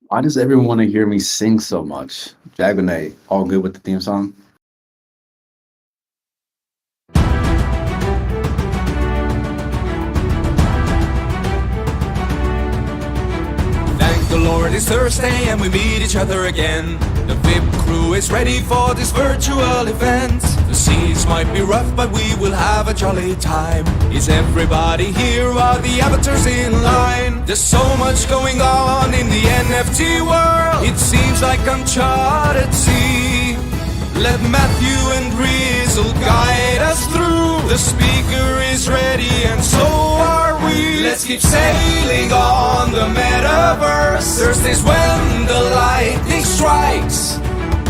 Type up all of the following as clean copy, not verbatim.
Why does everyone want to hear me sing so much? Jagonate, all good with the theme song? Thank the Lord it's Thursday and we meet each other again. The VIP crew is ready for this virtual event. The scenes might be rough but we will have a jolly time. Is everybody here? Are the avatars in line? There's so much going on in the NFT world. It seems like uncharted sea. Let Matthew and Rizzle guide us through. The speaker is ready and so are we. Let's keep sailing on the Metaverse. Thursday's when the lightning strikes.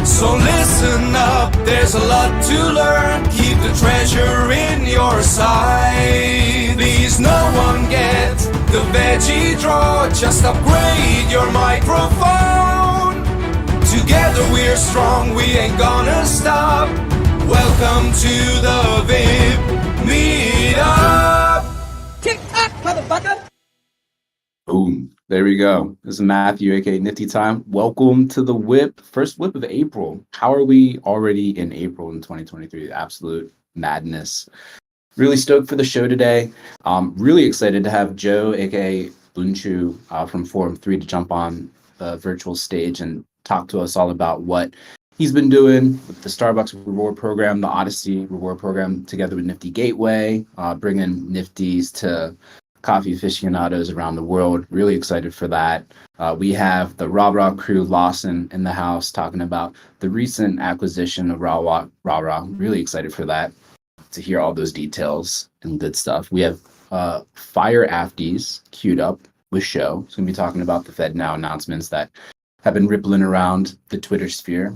So listen up, there's a lot to learn. Keep the treasure in your sight. Please no one get the veggie draw. Just upgrade your microphone. Together we're strong, we ain't gonna stop. Welcome to the WIP Meetup. TikTok, motherfucker. Boom. There we go. This is Matthew, aka Nifty Time. Welcome to the WIP, first WIP of April. How are we already in April in 2023? Absolute madness. Really stoked for the show today. Really excited to have Joe, aka Bunchu, from Forum3 to jump on the virtual stage and talk to us all about what he's been doing with the Starbucks reward program, the Odyssey reward program, together with Nifty Gateway, bringing Nifties to coffee aficionados around the world. Really excited for that. We have the RARA crew, Lawson, in the house talking about the recent acquisition of RARA. Really excited for that, to hear all those details and good stuff. We have Fire Afties queued up with show. It's going to be talking about the FedNow announcements that have been rippling around the Twitter sphere.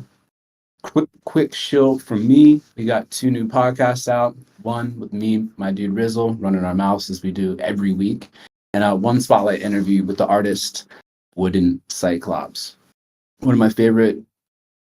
Quick shill from me. We got 2 new podcasts out. One with me, my dude Rizzle, running our mouths as we do every week. And one spotlight interview with the artist Wooden Cyclops. One of my favorite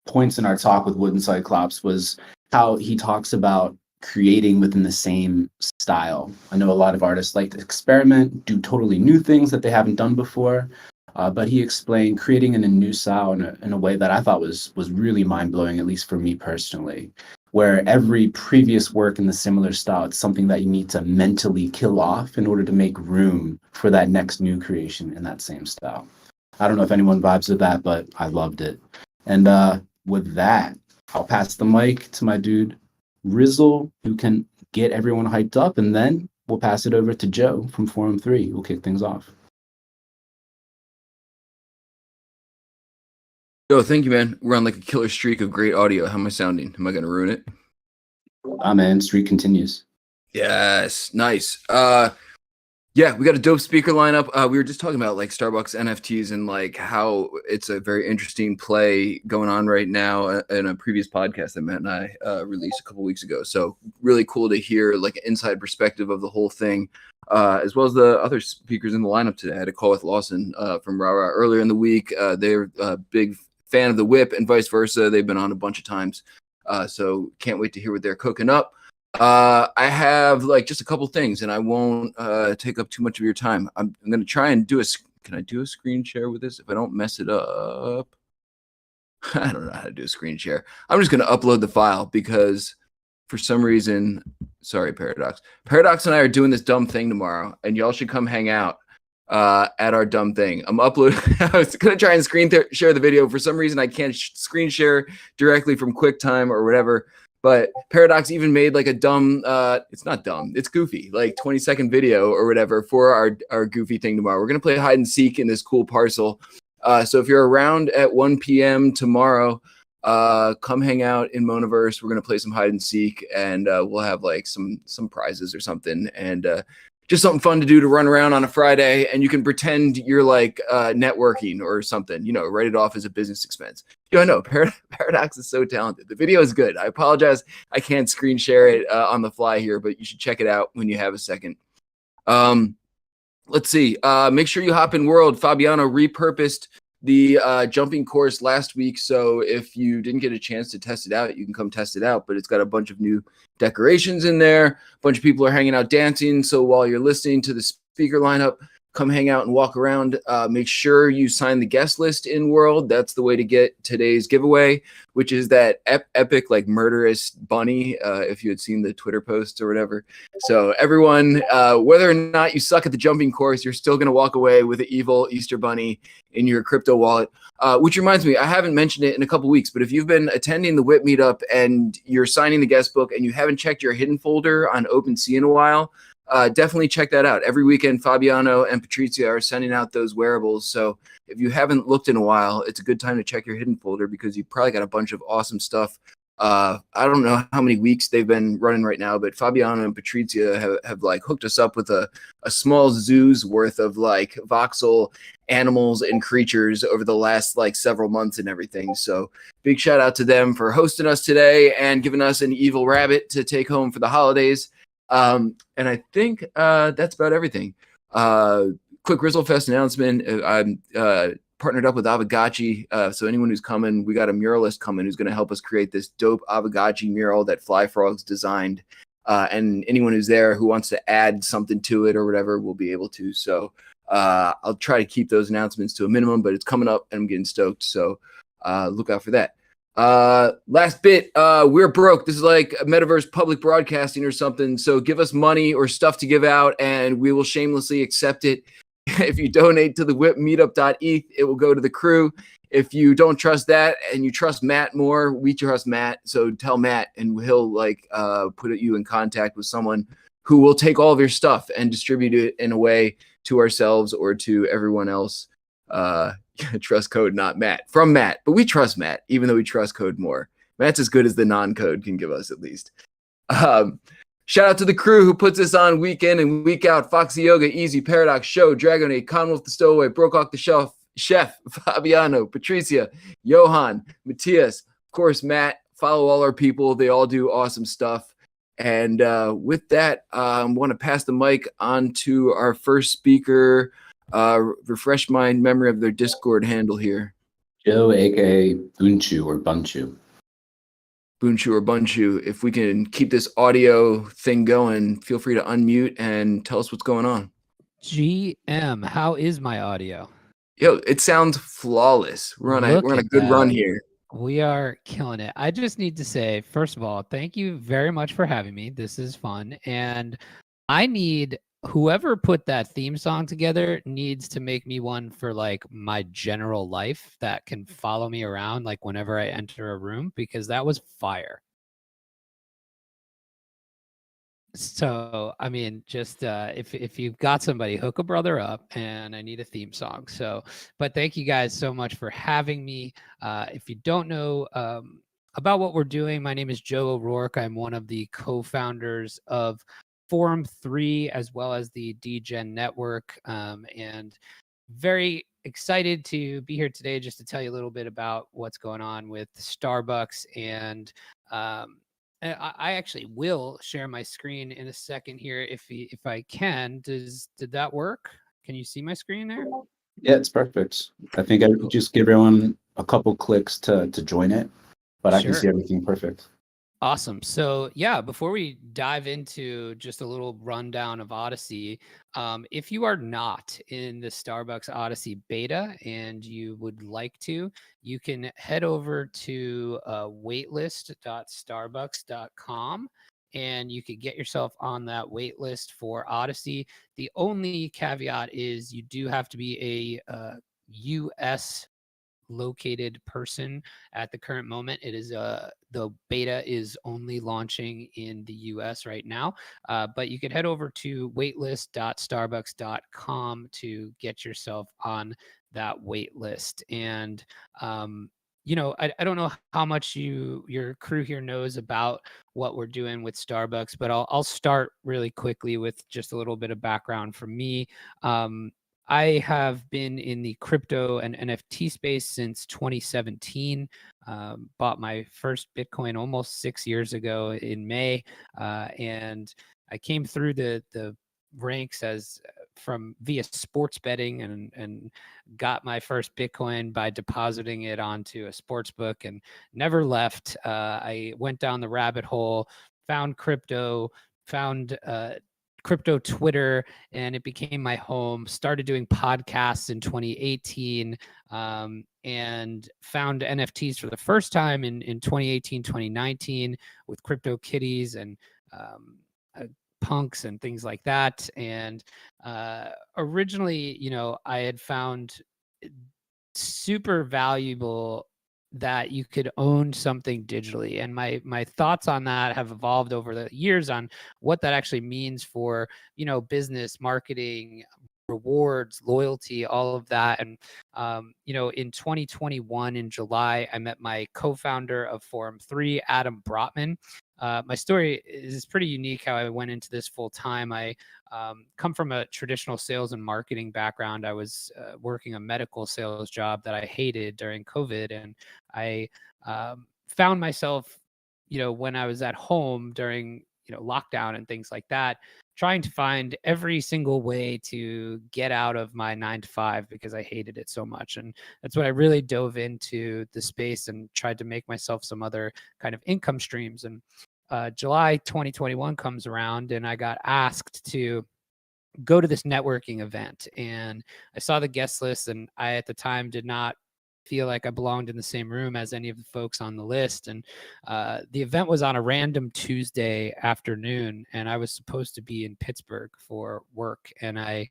points in our talk with Wooden Cyclops was how he talks about creating within the same style. I know a lot of artists like to experiment, do totally new things that they haven't done before. But he explained creating in a new style in a way that I thought was really mind-blowing, at least for me personally, where every previous work in the similar style, it's something that you need to mentally kill off in order to make room for that next new creation in that same style. I don't know if anyone vibes with that, but I loved it. And with that, I'll pass the mic to my dude Rizzle, who can get everyone hyped up, and then we'll pass it over to Joe from Forum3, who'll kick things off. Yo, thank you, man. We're on like a killer streak of great audio. How am I sounding? Am I going to ruin it? Man, streak continues. Yes, nice. Yeah, we got a dope speaker lineup. We were just talking about like Starbucks NFTs and like how it's a very interesting play going on right now in a previous podcast that Matt and I released a couple weeks ago. So really cool to hear like an inside perspective of the whole thing, as well as the other speakers in the lineup today. I had a call with Lawson from RARA earlier in the week. They're a big fan of the WIP and vice versa. They've been on a bunch of times. So can't wait to hear what they're cooking up. I have like just a couple things and I won't take up too much of your time. I'm going to try and can I do a screen share with this? If I don't mess it up, I don't know how to do a screen share. I'm just going to upload the file because for some reason, sorry, Paradox and I are doing this dumb thing tomorrow and y'all should come hang out at our dumb thing. I'm uploading. I was going to try and screen share the video. For some reason, I can't screen share directly from QuickTime or whatever. But Paradox even made like a dumb, it's not dumb, it's goofy, like 20-second video or whatever for our goofy thing tomorrow. We're going to play hide and seek in this cool parcel. So if you're around at 1 p.m. tomorrow, come hang out in Monaverse. We're going to play some hide and seek and we'll have like some prizes or something. And just something fun to do to run around on a Friday. And you can pretend you're like networking or something, write it off as a business expense. I know Paradox is so talented. The video is good. I apologize. I can't screen share it on the fly here, but you should check it out when you have a second. Let's see. Make sure you hop in World. Fabiano repurposed the jumping course last week. So if you didn't get a chance to test it out, you can come test it out. But it's got a bunch of new decorations in there. A bunch of people are hanging out dancing. So while you're listening to the speaker lineup, come hang out and walk around. Make sure you sign the guest list in World. That's the way to get today's giveaway, which is that epic, like murderous bunny, if you had seen the Twitter posts or whatever. So everyone, whether or not you suck at the jumping course, you're still going to walk away with an evil Easter bunny in your crypto wallet. Which reminds me, I haven't mentioned it in a couple weeks, but if you've been attending the WIP meetup and you're signing the guest book and you haven't checked your hidden folder on OpenSea in a while, definitely check that out. Every weekend, Fabiano and Patrizia are sending out those wearables. So if you haven't looked in a while, it's a good time to check your hidden folder because you've probably got a bunch of awesome stuff. I don't know how many weeks they've been running right now, but Fabiano and Patrizia have like hooked us up with a small zoo's worth of like voxel animals and creatures over the last like several months and everything. So big shout out to them for hosting us today and giving us an evil rabbit to take home for the holidays. And I think that's about everything. Quick Grizzlefest announcement. I'm partnered up with Avagachi. So anyone who's coming, we got a muralist coming who's going to help us create this dope Avagachi mural that Fly Frogs designed. And anyone who's there who wants to add something to it or whatever will be able to. So I'll try to keep those announcements to a minimum, but it's coming up and I'm getting stoked. So look out for that. Last bit, we're broke. This is like a Metaverse public broadcasting or something. So give us money or stuff to give out and we will shamelessly accept it. If you donate to the WIPmeetup.eth, it will go to the crew. If you don't trust that and you trust Matt more, we trust Matt. So tell Matt and he'll like put you in contact with someone who will take all of your stuff and distribute it in a way to ourselves or to everyone else. Trust code, not Matt. From Matt, but we trust Matt, even though we trust code more. Matt's as good as the non-code can give us at least. Shout out to the crew who puts this on week in and week out. Foxy Yoga, Easy, Paradox, Show, Dragonade, Commonwealth the Stowaway, Broke the Shelf, Chef, Fabiano, Patricia, Johan, Matthias, of course, Matt. Follow all our people. They all do awesome stuff. And with that, I want to pass the mic on to our first speaker. Refresh my memory of their Discord handle here. Joe, aka Bunchu or Bunchu. Bunchu or Bunchu. If we can keep this audio thing going, feel free to unmute and tell us what's going on. GM, how is my audio? Yo, it sounds flawless. We're on a good run here. We are killing it. I just need to say, first of all, thank you very much for having me. This is fun. And I need whoever put that theme song together needs to make me one for like my general life that can follow me around like whenever I enter a room, because that was fire. So, I mean, just if you've got somebody, hook a brother up, and I need a theme song. So, but thank you guys so much for having me. If you don't know about what we're doing, my name is Joe O'Rourke. I'm one of the co-founders of Forum3 as well as the DGen network, and very excited to be here today just to tell you a little bit about what's going on with Starbucks. And I actually will share my screen in a second here if I can. Did that work? Can you see my screen there? Yeah, it's perfect. I think I would just give everyone a couple clicks to join it, but I can see everything perfect. Awesome. So yeah, before we dive into just a little rundown of Odyssey, if you are not in the Starbucks Odyssey beta and you would like to, you can head over to waitlist.starbucks.com and you could get yourself on that wait list for Odyssey. The only caveat is you do have to be a US located person at the current moment. It is the beta is only launching in the US right now, but you could head over to waitlist.starbucks.com to get yourself on that wait list. And you know, I don't know how much your crew here knows about what we're doing with Starbucks, but I'll start really quickly with just a little bit of background from me. I have been in the crypto and NFT space since 2017. Bought my first Bitcoin almost 6 years ago in May, and I came through the ranks via sports betting and got my first Bitcoin by depositing it onto a sports book and never left. I went down the rabbit hole, found crypto, found crypto Twitter, and it became my home. Started doing podcasts in 2018, and found NFTs for the first time in 2018, 2019 with crypto kitties and punks and things like that. And originally, I had found super valuable that you could own something digitally, and my thoughts on that have evolved over the years on what that actually means for business, marketing, rewards, loyalty, all of that. And in 2021 in July, I met my co-founder of Forum3, Adam Brotman. My story is pretty unique how I went into this full time. I come from a traditional sales and marketing background. I was working a medical sales job that I hated during COVID, and I found myself, when I was at home during lockdown and things like that, trying to find every single way to get out of my 9 to 5 because I hated it so much. And that's when I really dove into the space and tried to make myself some other kind of income streams. And July 2021 comes around, and I got asked to go to this networking event, and I saw the guest list, and I at the time did not feel like I belonged in the same room as any of the folks on the list. And the event was on a random Tuesday afternoon, and I was supposed to be in Pittsburgh for work. And I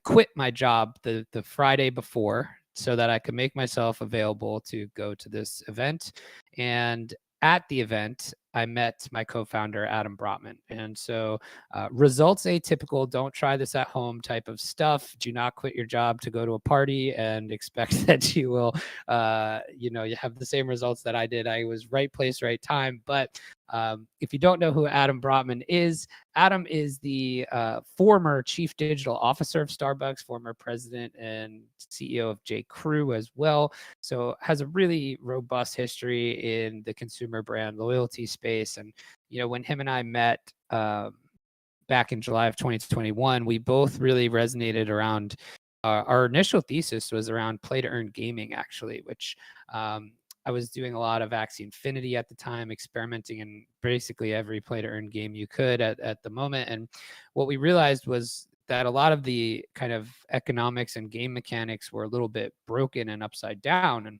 quit my job the Friday before so that I could make myself available to go to this event. And at the event, I met my co-founder, Adam Brotman. And so results atypical, don't try this at home type of stuff. Do not quit your job to go to a party and expect that you will, you have the same results that I did. I was right place, right time. But if you don't know who Adam Brotman is, Adam is the former chief digital officer of Starbucks, former president and CEO of J. Crew as well. So has a really robust history in the consumer brand loyalty space. And, when him and I met back in July of 2021, we both really resonated around our initial thesis was around play to earn gaming, actually, which I was doing a lot of Axie Infinity at the time, experimenting in basically every play to earn game you could at the moment. And what we realized was that a lot of the kind of economics and game mechanics were a little bit broken and upside down. And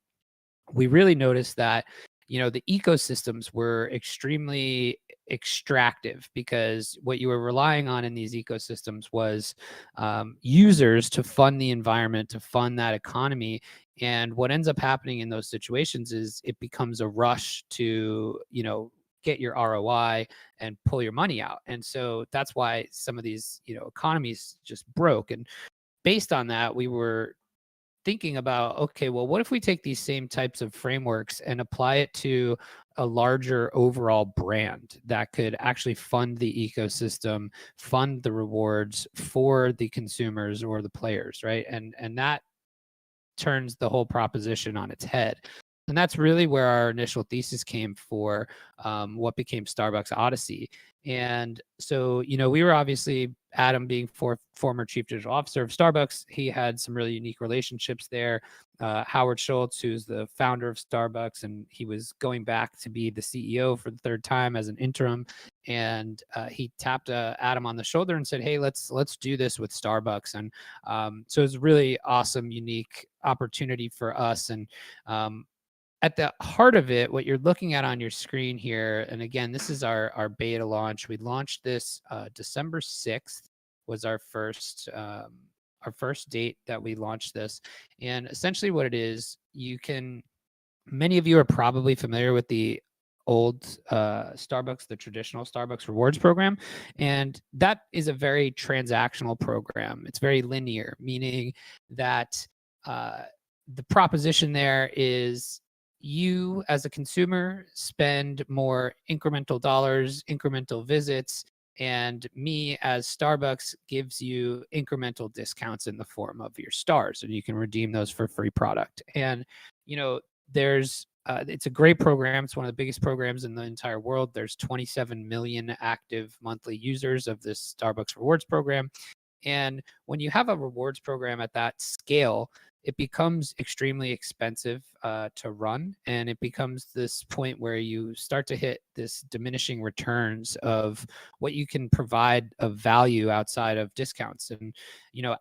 we really noticed that, the ecosystems were extremely extractive, because what you were relying on in these ecosystems was users to fund the environment, to fund that economy. And what ends up happening in those situations is it becomes a rush to, get your ROI and pull your money out. And so that's why some of these, economies just broke. And based on that, we were thinking about, okay, well, what if we take these same types of frameworks and apply it to a larger overall brand that could actually fund the ecosystem, fund the rewards for the consumers or the players, right? And that turns the whole proposition on its head. And that's really where our initial thesis came for what became Starbucks Odyssey. And so, we were obviously, Adam being former chief digital officer of Starbucks, he had some really unique relationships there. Howard Schultz, who's the founder of Starbucks, and he was going back to be the CEO for the third time as an interim. And he tapped Adam on the shoulder and said, "Hey, let's do this with Starbucks." And so it's a really awesome, unique opportunity for us. And at the heart of it, what you're looking at on your screen here, and again, this is our beta launch. We launched this December 6th was our first date that we launched this. And essentially what it is, many of you are probably familiar with the old Starbucks, the traditional Starbucks rewards program. And that is a very transactional program. It's very linear, meaning that the proposition there is, you as a consumer spend more incremental dollars, incremental visits, and me as Starbucks gives you incremental discounts in the form of your stars, and you can redeem those for free product. And it's a great program. It's one of the biggest programs in the entire world. There's 27 million active monthly users of this Starbucks rewards program. And when you have a rewards program at that scale, it becomes extremely expensive to run, and it becomes this point where you start to hit this diminishing returns of what you can provide of value outside of discounts. And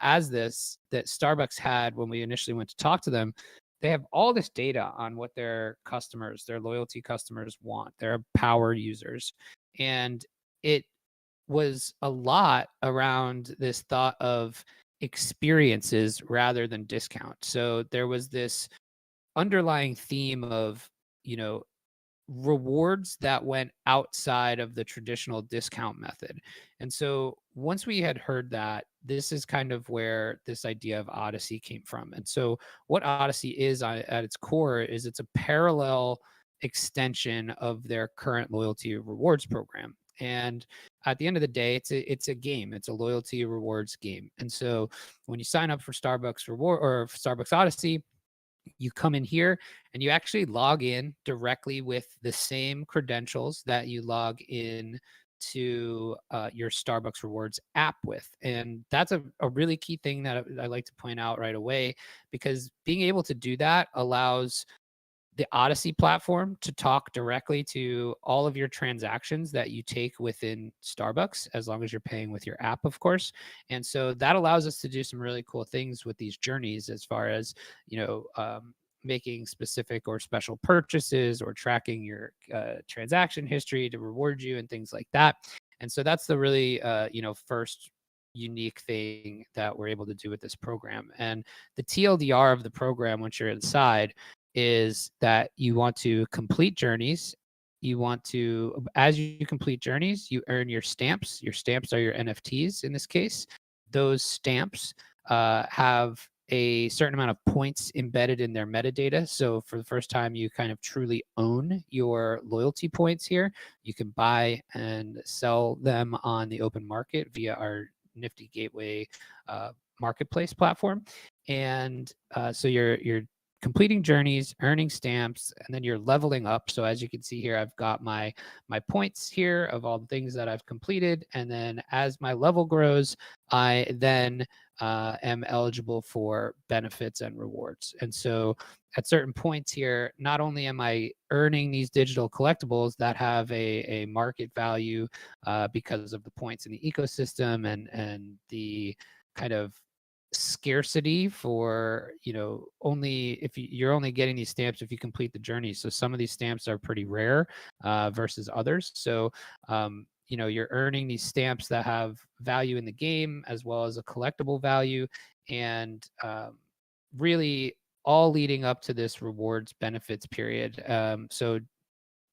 as this that Starbucks had when we initially went to talk to them, they have all this data on what their customers, their loyalty customers want, their power users, and it was a lot around this thought of experiences rather than discount. So there was this underlying theme of, you know, rewards that went outside of the traditional discount method. And so once we had heard that, this is kind of where this idea of Odyssey came from. And so what Odyssey is at its core is it's a parallel extension of their current loyalty rewards program. And at the end of the day, it's a game. It's a loyalty rewards game. And so when you sign up for Starbucks Reward or Starbucks Odyssey, you come in here and you actually log in directly with the same credentials that you log in to your Starbucks Rewards app with. And that's a really key thing that I like to point out right away, because being able to do that allows the Odyssey platform to talk directly to all of your transactions that you take within Starbucks, as long as you're paying with your app, of course. And so that allows us to do some really cool things with these journeys, as far as, making specific or special purchases or tracking your transaction history to reward you and things like that. And so that's the really, first unique thing that we're able to do with this program. And the TLDR of the program, once you're inside, is that you want to complete journeys. You want to, as you complete journeys, you earn your stamps. Your stamps are your NFTs in this case. Those stamps have a certain amount of points embedded in their metadata. So for the first time, you kind of truly own your loyalty points here. You can buy and sell them on the open market via our Nifty Gateway marketplace platform. And so you're completing journeys, earning stamps, and then you're leveling up. So as you can see here, I've got my points here of all the things that I've completed. And then as my level grows, I then am eligible for benefits and rewards. And so at certain points here, not only am I earning these digital collectibles that have a market value because of the points in the ecosystem and the kind of scarcity for, only if you're only getting these stamps if you complete the journey. So some of these stamps are pretty rare versus others. So you're earning these stamps that have value in the game as well as a collectible value, and really all leading up to this rewards benefits period. So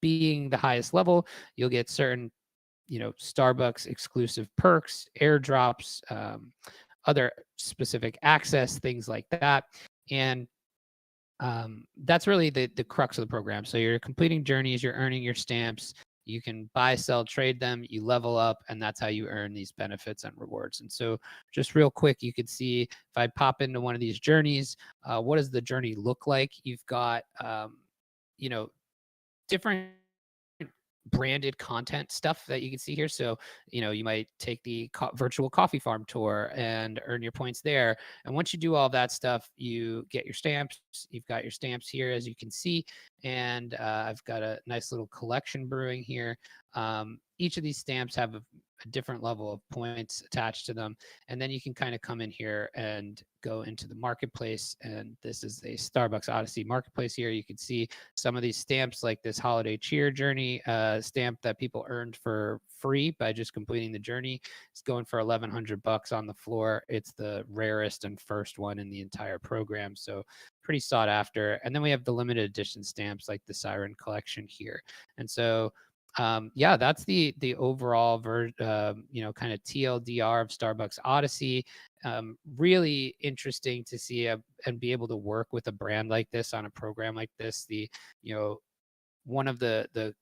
being the highest level, you'll get certain Starbucks exclusive perks, airdrops, other specific access, things like that. And that's really the crux of the program. So you're completing journeys, you're earning your stamps, you can buy, sell, trade them, you level up, and that's how you earn these benefits and rewards. And so just real quick, you can see if I pop into one of these journeys, what does the journey look like? You've got, different branded content stuff that you can see here. So, you might take the virtual coffee farm tour and earn your points there. And once you do all that stuff, you get your stamps. You've got your stamps here, as you can see. And I've got a nice little collection brewing here. Each of these stamps have a different level of points attached to them. And then you can kind of come in here and go into the marketplace. And this is a Starbucks Odyssey marketplace here. You can see some of these stamps, like this holiday cheer journey stamp that people earned for free by just completing the journey. It's going for $1,100 on the floor. It's the rarest and first one in the entire program. So pretty sought after. And then we have the limited edition stamps like the Siren collection here. And so that's the overall kind of TLDR of Starbucks Odyssey. Really interesting to see and be able to work with a brand like this on a program like this. One of the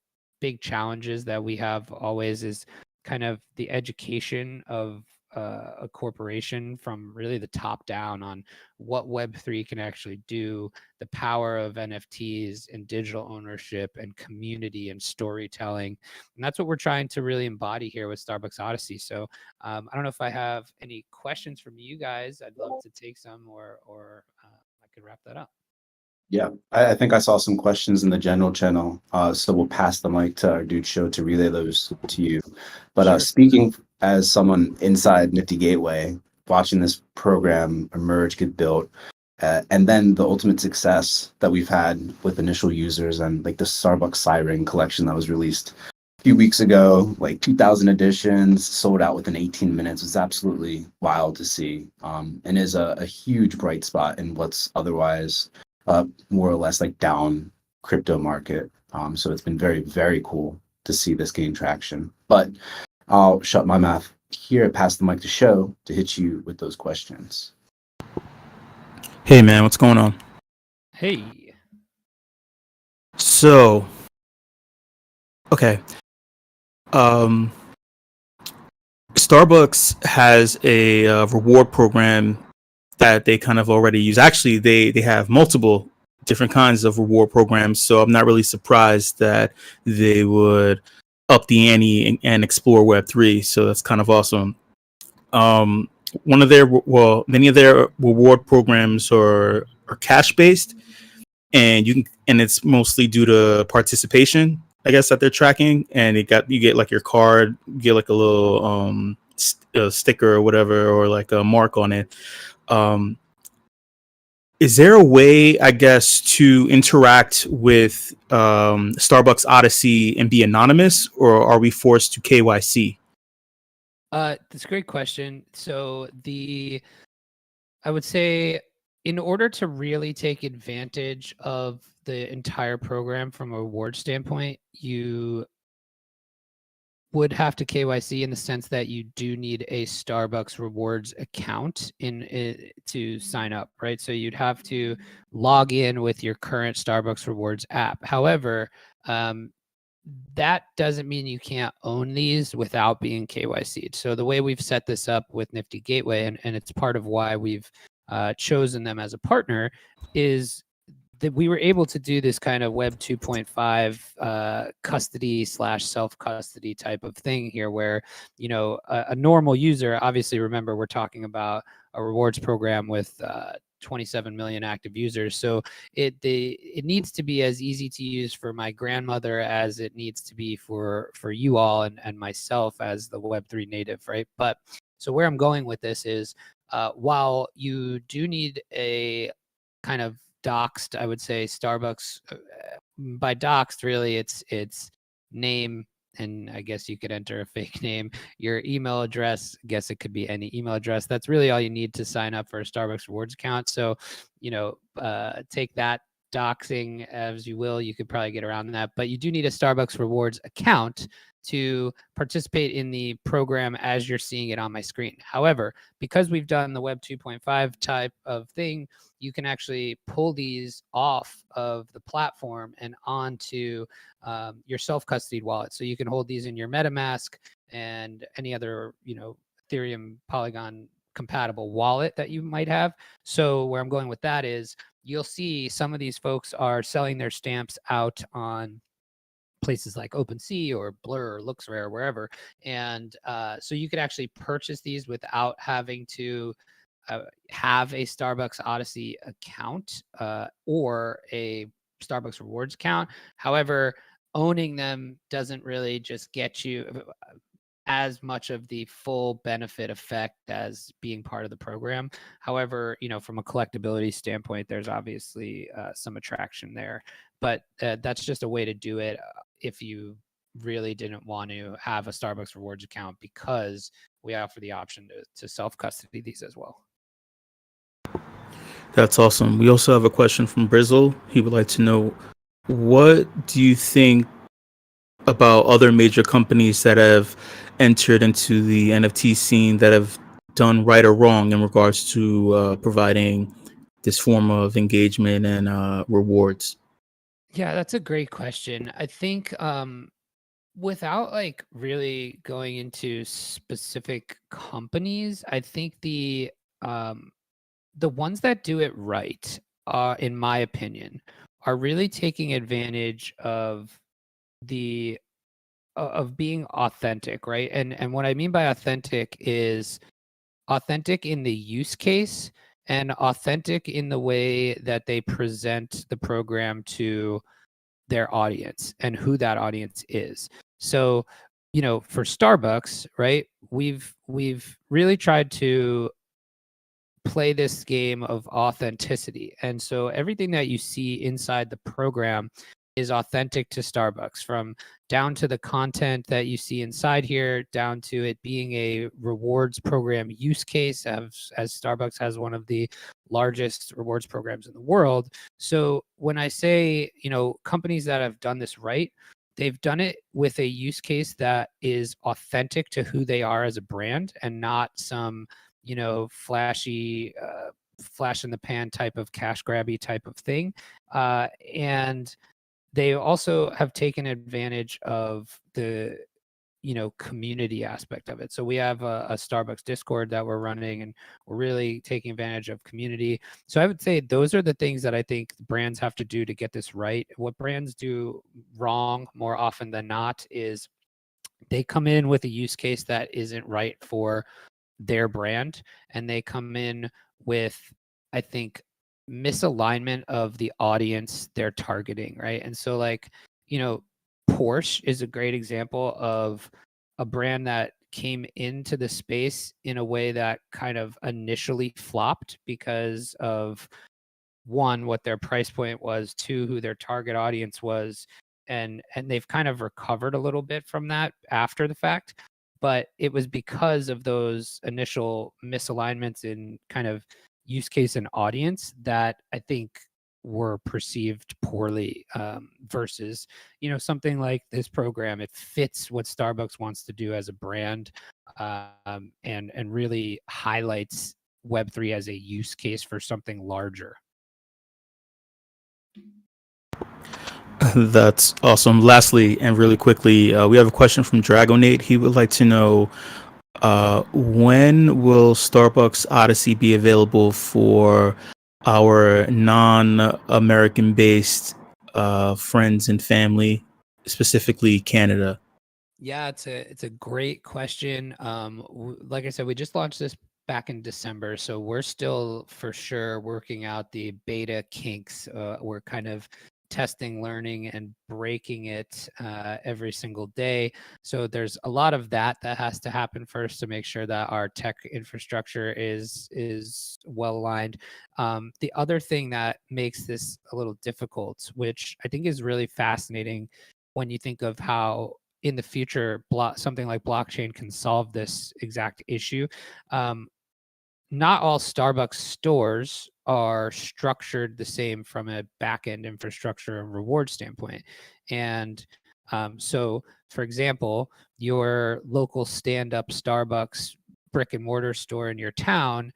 big challenges that we have always is kind of the education of a corporation from really the top down on what Web3 can actually do, the power of NFTs and digital ownership and community and storytelling. And that's what we're trying to really embody here with Starbucks Odyssey. So I don't know if I have any questions from you guys. I'd love to take some, or I could wrap that up. Yeah, I think I saw some questions in the general channel. So we'll pass the mic to our dude show to relay those to you. But Sure. speaking as someone inside Nifty Gateway, watching this program emerge, get built, and then the ultimate success that we've had with initial users and like the Starbucks Siren collection that was released a few weeks ago, like 2,000 editions, sold out within 18 minutes. It's absolutely wild to see, and is a huge bright spot in what's otherwise more or less like down crypto market. So it's been very, very cool to see this gain traction. But I'll shut my mouth here, pass the mic to Show to hit you with those questions. Hey man, what's going on? Hey. So, okay. Starbucks has a reward program that they kind of already use. Actually, they have multiple different kinds of reward programs, so I'm not really surprised that they would up the ante and explore Web3. So that's kind of awesome. Many of their reward programs are cash based, and it's mostly due to participation, I guess, that they're tracking. And you get like your card, you get like a little sticker or whatever, or like a mark on it. Is there a way, I guess, to interact with Starbucks Odyssey and be anonymous, or are we forced to KYC? That's a great question. So I would say, in order to really take advantage of the entire program from a reward standpoint, you would have to KYC in the sense that you do need a Starbucks rewards account to sign up, right? So you'd have to log in with your current Starbucks rewards app. However, that doesn't mean you can't own these without being KYC'd. So the way we've set this up with Nifty Gateway, and it's part of why we've chosen them as a partner, is that we were able to do this kind of Web 2.5 custody / self-custody type of thing here, where, you know, a normal user, obviously, remember, we're talking about a rewards program with 27 million active users. So it needs to be as easy to use for my grandmother as it needs to be for you all and myself as the Web3 native, right? But so where I'm going with this is, while you do need a kind of doxed, I would say, Starbucks, by doxed, really it's name, and I guess you could enter a fake name, your email address. I guess it could be any email address. That's really all you need to sign up for a Starbucks rewards account. So, you know, take that doxing as you will. You could probably get around that, but you do need a Starbucks rewards account to participate in the program as you're seeing it on my screen. However, because we've done the Web 2.5 type of thing, you can actually pull these off of the platform and onto your self-custodied wallet. So you can hold these in your MetaMask and any other, you know, Ethereum, Polygon compatible wallet that you might have. So where I'm going with that is, you'll see some of these folks are selling their stamps out on places like OpenSea or Blur or LooksRare or wherever. And so you could actually purchase these without having to have a Starbucks Odyssey account or a Starbucks rewards account. However, owning them doesn't really just get you as much of the full benefit effect as being part of the program. However, you know, from a collectability standpoint, there's obviously some attraction there. But that's just a way to do it if you really didn't want to have a Starbucks rewards account, because we offer the option to self-custody these as well. That's awesome. We also have a question from Brizzle. He would like to know, what do you think about other major companies that have entered into the NFT scene that have done right or wrong in regards to providing this form of engagement and rewards? Yeah, that's a great question. I think Without like really going into specific companies, I think the ones that do it right, in my opinion, are really taking advantage of the of being authentic, right? And what I mean by authentic is authentic in the use case and authentic in the way that they present the program to their audience and who that audience is. So, for Starbucks, right? We've really tried to play this game of authenticity. And so everything that you see inside the program is authentic to Starbucks, from down to the content that you see inside here, down to it being a rewards program use case, as Starbucks has one of the largest rewards programs in the world. So when I say, companies that have done this right, they've done it with a use case that is authentic to who they are as a brand, and not some flashy, flash in the pan type of cash grabby type of thing. And they also have taken advantage of the community aspect of it. So we have a Starbucks Discord that we're running, and we're really taking advantage of community. So I would say those are the things that I think brands have to do to get this right. What brands do wrong more often than not is they come in with a use case that isn't right for their brand, and they come in with, I think, misalignment of the audience they're targeting, right? And so like, Porsche is a great example of a brand that came into the space in a way that kind of initially flopped because of, one, what their price point was, two, who their target audience was, and they've kind of recovered a little bit from that after the fact. But it was because of those initial misalignments in kind of use case and audience that I think were perceived poorly, versus something like this program. It fits what Starbucks wants to do as a brand, and really highlights Web3 as a use case for something larger. That's awesome. Lastly, and really quickly, we have a question from Dragonate. He would like to know, when will Starbucks Odyssey be available for our non-American based friends and family, specifically Canada? Yeah, it's a great question. Like I said, we just launched this back in December, so we're still for sure working out the beta kinks. We're kind of testing, learning, and breaking it every single day. So there's a lot of that has to happen first to make sure that our tech infrastructure is well aligned. The other thing that makes this a little difficult, which I think is really fascinating when you think of how in the future something like blockchain can solve this exact issue. Not all Starbucks stores are structured the same from a back-end infrastructure and reward standpoint. And so, for example, your local stand-up Starbucks brick and mortar store in your town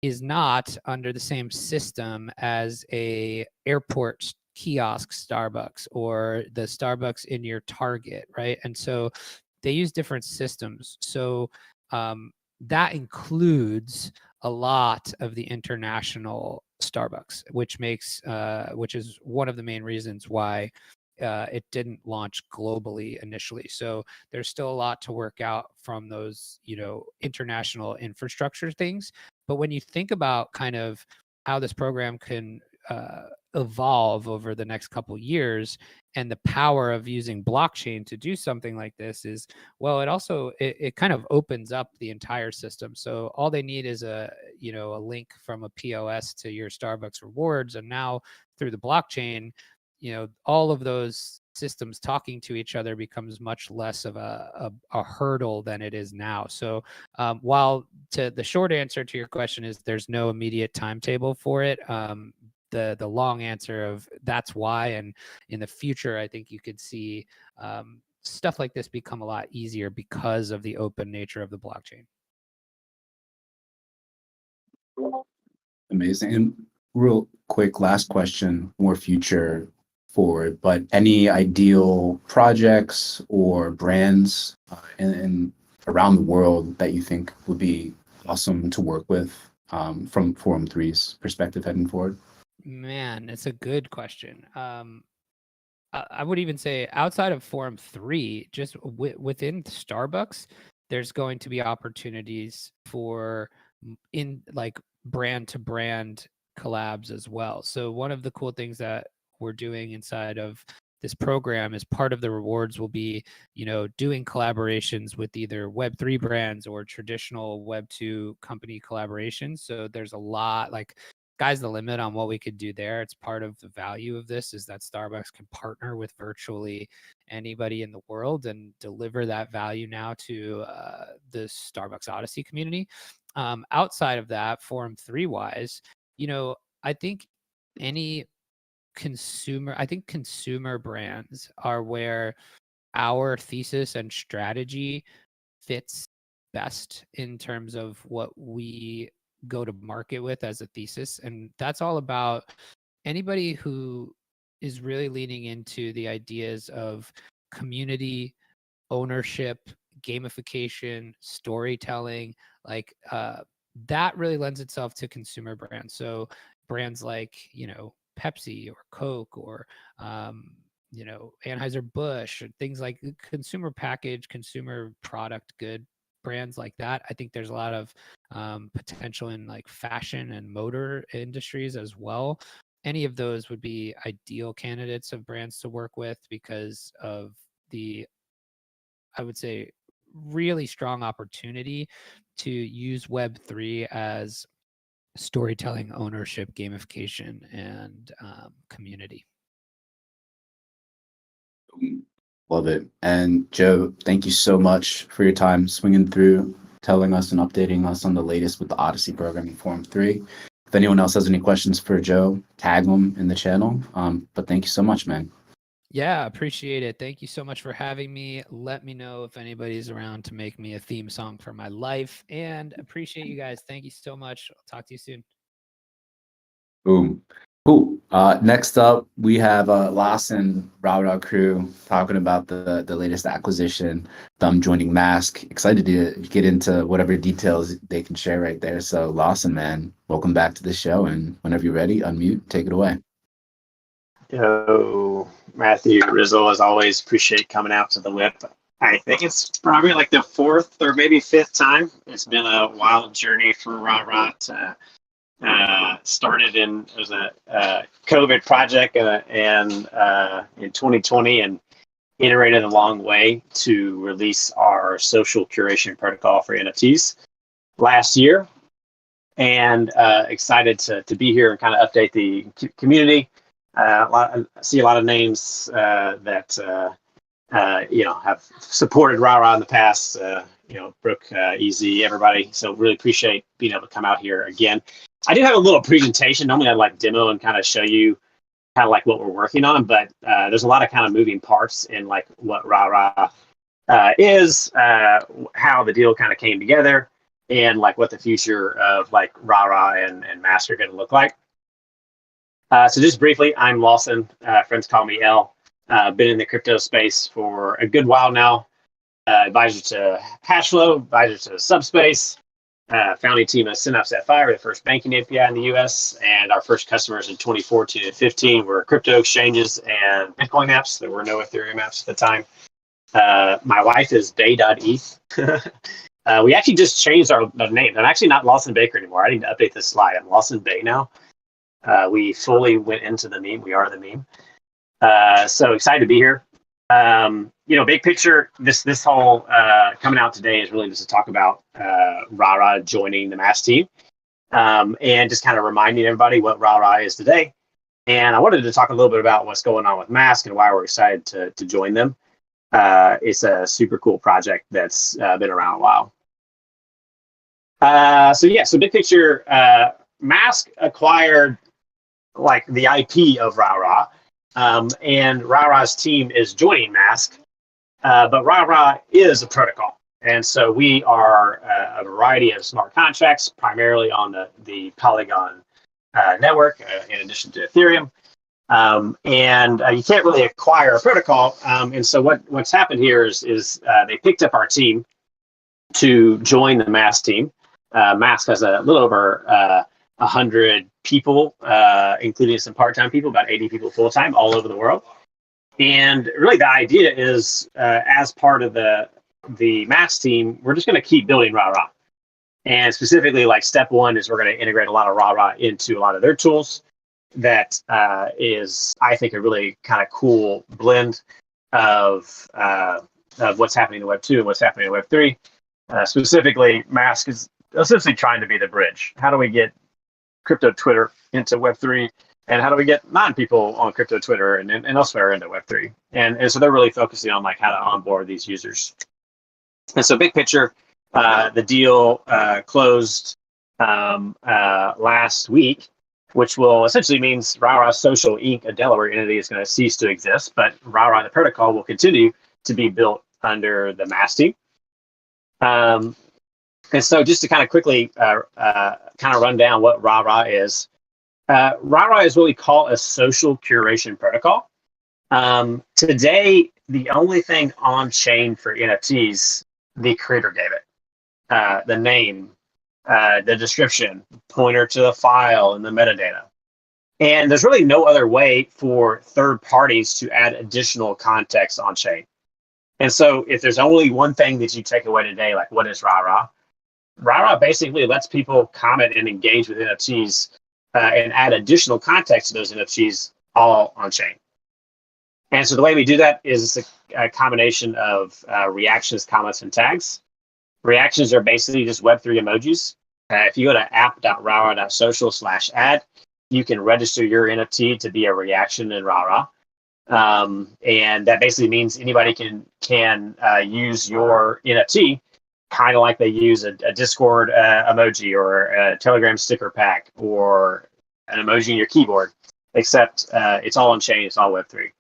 is not under the same system as a airport kiosk Starbucks or the Starbucks in your Target, right? And so they use different systems. So that includes a lot of the international Starbucks, which is one of the main reasons why it didn't launch globally initially. So there's still a lot to work out from those, international infrastructure things. But when you think about kind of how this program can evolve over the next couple years, and the power of using blockchain to do something like this is, well, it kind of opens up the entire system. So all they need is a link from a POS to your Starbucks rewards, and now through the blockchain, all of those systems talking to each other becomes much less of a hurdle than it is now. So while the short answer to your question is there's no immediate timetable for it, the long answer of that's why. And in the future, I think you could see stuff like this become a lot easier because of the open nature of the blockchain. Amazing. And real quick, last question, more future forward, but any ideal projects or brands in around the world that you think would be awesome to work with from Forum3's perspective heading forward? Man, it's a good question. I would even say outside of Forum3, just within Starbucks, there's going to be opportunities for in like brand to brand collabs as well. So one of the cool things that we're doing inside of this program is part of the rewards will be, doing collaborations with either Web3 brands or traditional Web2 company collaborations. So there's a lot, like, sky's the limit on what we could do there. It's part of the value of this is that Starbucks can partner with virtually anybody in the world and deliver that value now to the Starbucks Odyssey community. Outside of that, Forum3 wise, I think consumer brands are where our thesis and strategy fits best in terms of what we go to market with as a thesis. And that's all about anybody who is really leaning into the ideas of community, ownership, gamification, storytelling, like that really lends itself to consumer brands. So brands like, Pepsi or Coke or, Anheuser-Busch, or things like consumer package, consumer product good brands like that. I think there's a lot of potential in like fashion and motor industries as well. Any of those would be ideal candidates of brands to work with because of the, I would say, really strong opportunity to use Web3 as storytelling, ownership, gamification, and community. Love it. And Joe, thank you so much for your time swinging through, telling us and updating us on the latest with the Odyssey program in Forum3. If anyone else has any questions for Joe, tag them in the channel. But thank you so much, man. Yeah, appreciate it. Thank you so much for having me. Let me know if anybody's around to make me a theme song for my life, and appreciate you guys. Thank you so much. I'll talk to you soon. Boom. Cool. Next up, we have Lawson, RARA crew, talking about the latest acquisition, them joining Mask. Excited to get into whatever details they can share right there. So Lawson, man, welcome back to the show. And whenever you're ready, unmute, take it away. Yo, Matthew, Rizzo, as always, appreciate coming out to the WIP. I think it's probably like the fourth or maybe fifth time. It's been a wild journey for RARA. Started as a COVID project in 2020 and iterated a long way to release our social curation protocol for NFTs last year. And excited to be here and kind of update the community. I see a lot of names that have supported RARA in the past. Brooke, Easy, everybody. So really appreciate being able to come out here again. I do have a little presentation. Normally I'd like demo and kind of show you kind of like what we're working on, but there's a lot of kind of moving parts in like what RARA is, how the deal kind of came together, and like what the future of like RARA and Mask are going to look like. So just briefly, I'm Lawson. Friends call me L. Been in the crypto space for a good while now. Advisor to Hashflow, advisor to Subspace, founding team of Synapse Sapphire, the first banking API in the US. And our first customers in 2014 and 15 were crypto exchanges and Bitcoin apps. There were no Ethereum apps at the time. My wife is Bay.eth. We actually just changed our name. I'm actually not Lawson Baker anymore. I need to update this slide. I'm Lawson Bay now. We fully went into the meme. We are the meme. So excited to be here. Big picture, this whole coming out today is really just to talk about RARA joining the Mask team and just kind of reminding everybody what RARA is today. And I wanted to talk a little bit about what's going on with Mask and why we're excited to join them. It's a super cool project that's been around a while. So big picture, Mask acquired like the IP of RARA, and RARA's team is joining Mask, but RARA is a protocol. And so we are a variety of smart contracts, primarily on the Polygon network, in addition to Ethereum. And you can't really acquire a protocol. And so what's happened here is they picked up our team to join the Mask team. Mask has a little over 100 people, including some part-time people, about 80 people full-time all over the world. And really the idea is, as part of the Mask team, we're just going to keep building RARA. And specifically, like step one is we're going to integrate a lot of RARA into a lot of their tools. That is, I think, a really kind of cool blend of what's happening in Web 2 and what's happening in Web 3. Specifically, Mask is essentially trying to be the bridge. How do we get crypto Twitter into Web 3? And how do we get non-people on crypto Twitter and elsewhere into Web 3? And so they're really focusing on like how to onboard these users. And so big picture, the deal closed last week, which will essentially means RARA Social Inc., a Delaware entity, is going to cease to exist, but RARA, the protocol, will continue to be built under the Mask team. And so just to kind of quickly kind of run down what RARA is. RARA is what we call a social curation protocol. Today, the only thing on chain for NFTs, the creator gave it. The name, the description, pointer to the file, and the metadata. And there's really no other way for third parties to add additional context on chain. And so if there's only one thing that you take away today, like what is RARA? RARA basically lets people comment and engage with NFTs and add additional context to those NFTs all on chain. And so the way we do that is a combination of reactions, comments, and tags. Reactions are basically just Web3 emojis. If you go to app.rara.social/add, you can register your NFT to be a reaction in RARA. And that basically means anybody can use your NFT, kind of like they use a Discord emoji or a Telegram sticker pack or an emoji in your keyboard, except it's all on chain, it's all Web3.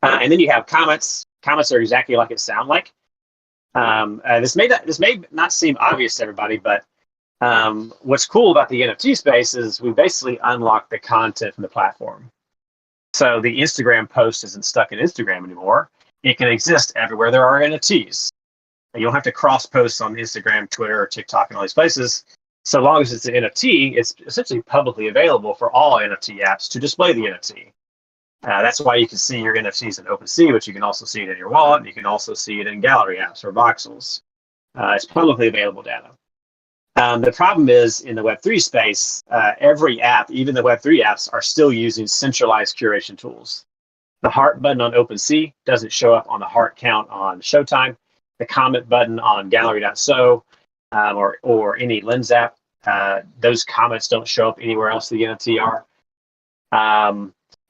And then you have comments. Comments are exactly like it sound like. This may not seem obvious to everybody, but what's cool about the NFT space is we basically unlock the content from the platform. So the Instagram post isn't stuck in Instagram anymore. It can exist everywhere there are NFTs. You don't have to cross posts on Instagram, Twitter, or TikTok, and all these places. So long as it's an NFT, it's essentially publicly available for all NFT apps to display the NFT. That's why you can see your NFTs in OpenSea, but you can also see it in your wallet. You can also see it in gallery apps or voxels. It's publicly available data. The problem is in the Web3 space, every app, even the Web3 apps, are still using centralized curation tools. The heart button on OpenSea doesn't show up on the heart count on Showtime. The comment button on gallery.so or any Lens app, those comments don't show up anywhere else the NFT are.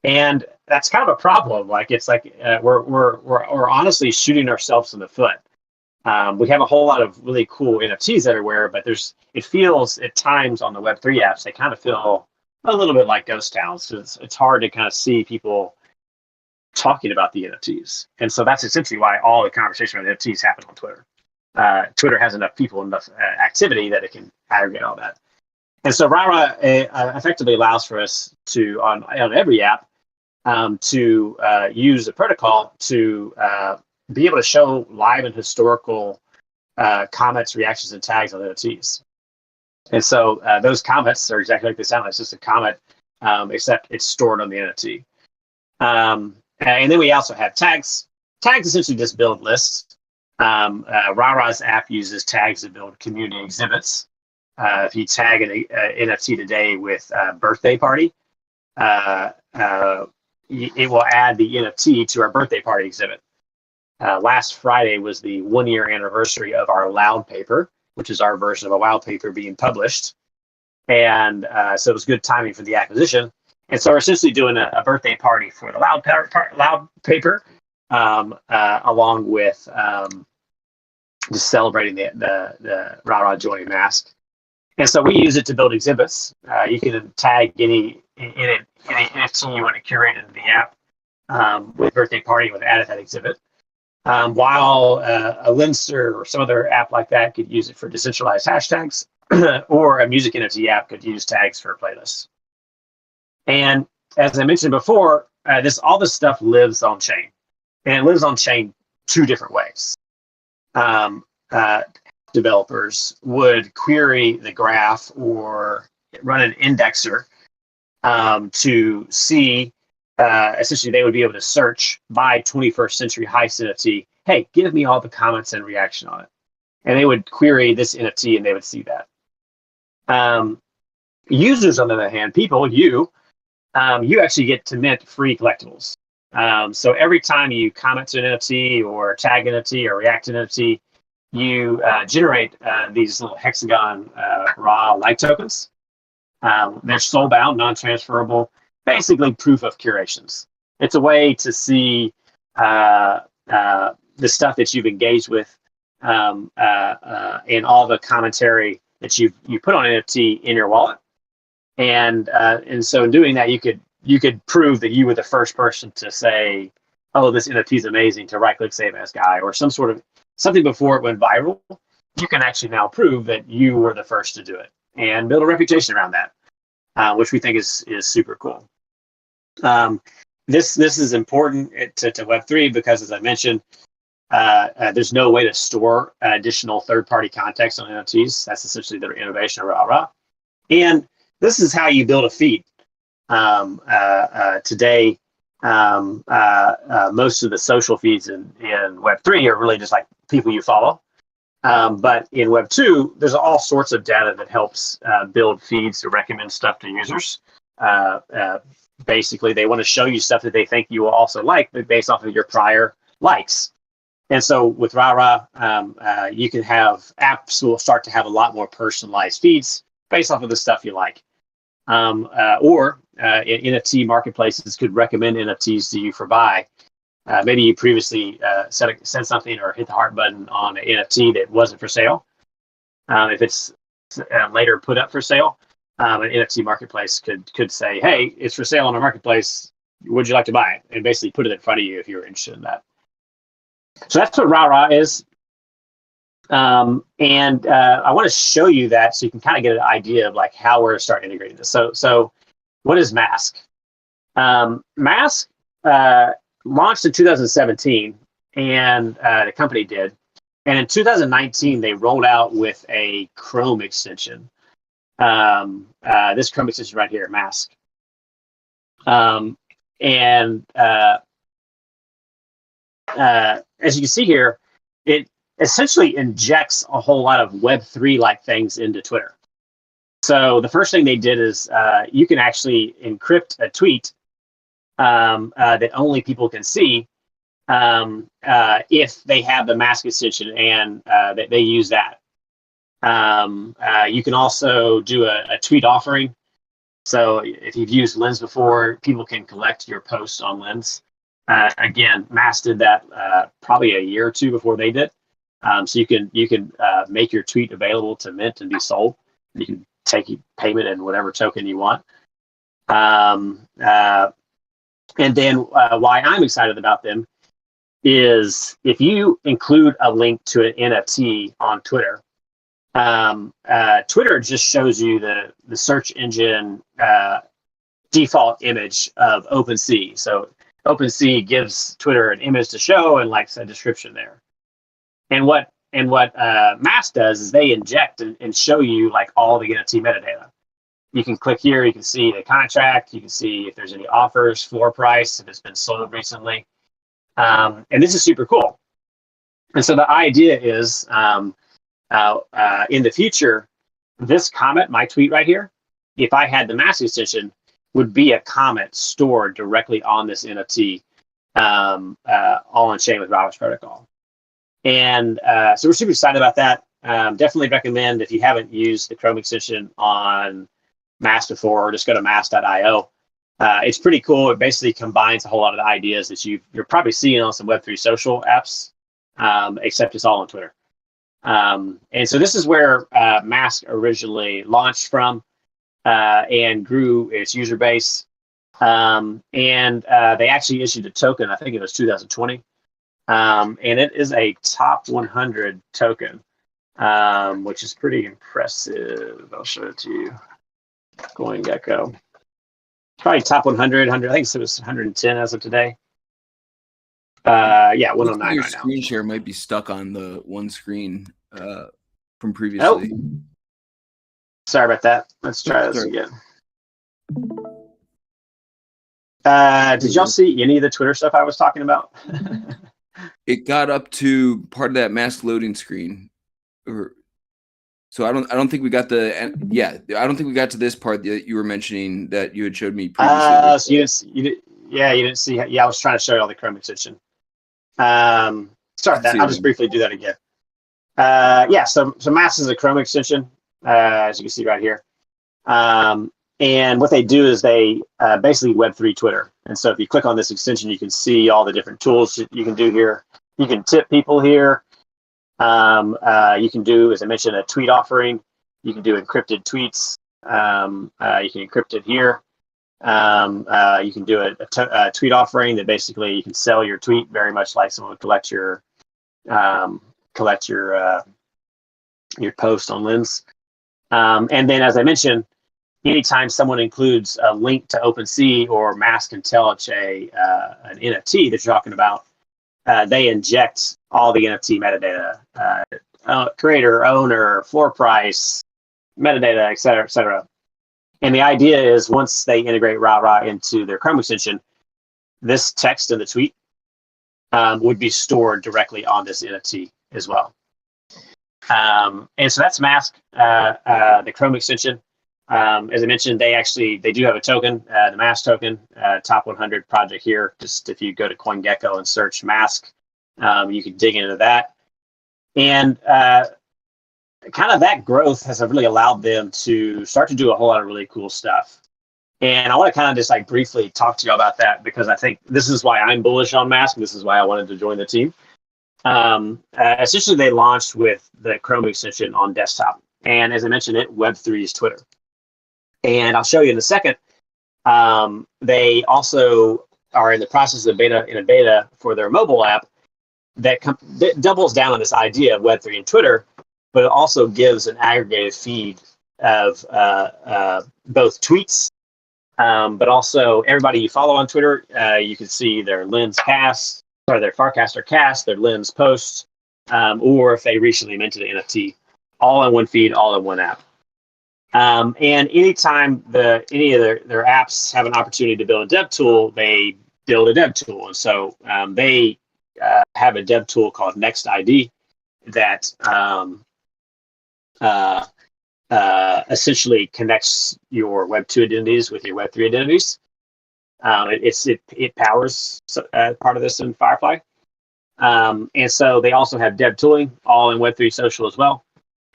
And that's kind of a problem. Like it's like we're honestly shooting ourselves in the foot. We have a whole lot of really cool NFTs everywhere, but it feels at times on the Web3 apps, they kind of feel a little bit like ghost towns. So it's hard to kind of see people talking about the NFTs. And so that's essentially why all the conversation about NFTs happen on Twitter. Twitter has enough people, enough activity that it can aggregate all that. And so RARA effectively allows for us to, on every app, to use the protocol to be able to show live and historical comments, reactions, and tags on NFTs. And so those comments are exactly like they sound. It's just a comment, except it's stored on the NFT. And then we also have tags. Tags essentially just build lists. RARA's app uses tags to build community exhibits. If you tag an NFT today with birthday party, it will add the NFT to our birthday party exhibit. Last Friday was the 1-year anniversary of our Loud paper, which is our version of a Loud paper being published. And so it was good timing for the acquisition. And so we're essentially doing a birthday party for the Loud paper, along with just celebrating the RARA joining Mask. And so we use it to build exhibits. You can tag any NFT you want to curate into the app with birthday party with added that exhibit. While a Linster or some other app like that could use it for decentralized hashtags, or a music NFT app could use tags for playlists. And as I mentioned before, all this stuff lives on chain, and it lives on chain two different ways. Developers would query the graph or run an indexer to see. Essentially, they would be able to search by 21st century heist NFT. Hey, give me all the comments and reaction on it, and they would query this NFT, and they would see that. Users, on the other hand, people, you actually get to mint free collectibles. So every time you comment to an NFT or tag an NFT or react to an NFT, you generate these little hexagon raw light tokens. They're soul-bound, non-transferable, basically proof of curations. It's a way to see the stuff that you've engaged with and all the commentary that you put on NFT in your wallet. And so in doing that, you could prove that you were the first person to say, oh, this NFT is amazing, to right-click Save As Guy, or something before it went viral. You can actually now prove that you were the first to do it and build a reputation around that, which we think is super cool. This is important to Web3 because, as I mentioned, there's no way to store additional third-party context on NFTs. That's essentially their innovation of RARA. And this is how you build a feed. Today, most of the social feeds in Web3 are really just like people you follow. But in Web2, there's all sorts of data that helps build feeds to recommend stuff to users. Basically, they want to show you stuff that they think you will also like, but based off of your prior likes. And so with RARA, you can have apps will start to have a lot more personalized feeds based off of the stuff you like. Or NFT marketplaces could recommend NFTs to you for buy. Maybe you previously said something or hit the heart button on an NFT that wasn't for sale. If it's later put up for sale, an NFT marketplace could say, hey, it's for sale on our marketplace. Would you like to buy it? And basically put it in front of you if you're interested in that. So that's what RARA is. And I want to show you that so you can kind of get an idea of like how we're going to start integrating this. So what is Mask? Mask launched in 2017, and the company did. And in 2019, they rolled out with a Chrome extension. This Chrome extension right here, Mask. As you can see here, it essentially injects a whole lot of Web3-like things into Twitter. So the first thing they did is you can actually encrypt a tweet that only people can see if they have the Mask extension and that they use that. You can also do a tweet offering. So if you've used Lens before, people can collect your posts on Lens. Again, Mask did that probably a year or two before they did. So you can make your tweet available to mint and be sold. You can take payment in whatever token you want. And then why I'm excited about them is if you include a link to an NFT on Twitter, Twitter just shows you the search engine default image of OpenSea. So OpenSea gives Twitter an image to show and like a description there. And what Mask does is they inject and show you like all the NFT metadata. You can click here, you can see the contract, you can see if there's any offers, floor price, if it's been sold recently. And this is super cool. And so the idea is in the future, this comment, my tweet right here, if I had the Mask extension, would be a comment stored directly on this NFT, all on chain with RARA's protocol. And so we're super excited about that. Definitely recommend if you haven't used the Chrome extension on Mask before, just go to mask.io. It's pretty cool. It basically combines a whole lot of the ideas that you're probably seeing on some Web3 social apps, except it's all on Twitter. And so this is where Mask originally launched from and grew its user base. And they actually issued a token, I think it was 2020. And it is a top 100 token, which is pretty impressive. I'll show it to you. CoinGecko. Probably top 100, I think it was 110 as of today. Yeah, 109 Your right now. screen share might be stuck on the one screen from Oh, previously. sorry about that. Let's try this Sorry. again. Did y'all see any of the Twitter stuff I was talking about? It got up to part of that mask loading screen, so I don't think we got I don't think we got to this part that you were mentioning that you had showed me previously. So you didn't see. Yeah, I was trying to show you all the Chrome extension. Sorry about that. I'll just briefly do that again. Yeah, so Mask is a Chrome extension, as you can see right here. And what they do is they basically Web3 Twitter. And so if you click on this extension, you can see all the different tools you can do here. You can tip people here. You can do, as I mentioned, a tweet offering. You can do encrypted tweets. You can encrypt it here. You can do a tweet offering that basically you can sell your tweet, very much like someone would collect your post on Lens. And then, as I mentioned, anytime someone includes a link to OpenSea or Mask can tell it's an NFT that you're talking about, they inject all the NFT metadata, creator, owner, floor price, metadata, et cetera, et cetera. And the idea is once they integrate RARA into their Chrome extension, this text in the tweet would be stored directly on this NFT as well. And so that's Mask, the Chrome extension. As I mentioned, they do have a token, the Mask token, top 100 project here. Just if you go to CoinGecko and search Mask, you can dig into that. And kind of that growth has really allowed them to start to do a whole lot of really cool stuff. And I want to kind of just like briefly talk to you about that, because I think this is why I'm bullish on Mask. This is why I wanted to join the team. Essentially, they launched with the Chrome extension on desktop. And as I mentioned, it Web3's Twitter. And I'll show you in a second. They also are in the process of beta for their mobile app that doubles down on this idea of Web3 and Twitter, but it also gives an aggregated feed of both tweets, but also everybody you follow on Twitter. You can see their Lens cast, or their Farcaster cast, their Lens posts, or if they recently minted an NFT, all in one feed, all in one app. And anytime any of their apps have an opportunity to build a dev tool, they build a dev tool. And so they have a dev tool called NextID that essentially connects your Web2 identities with your Web3 identities. It powers part of this in Firefly. And so they also have dev tooling all in Web3 social as well.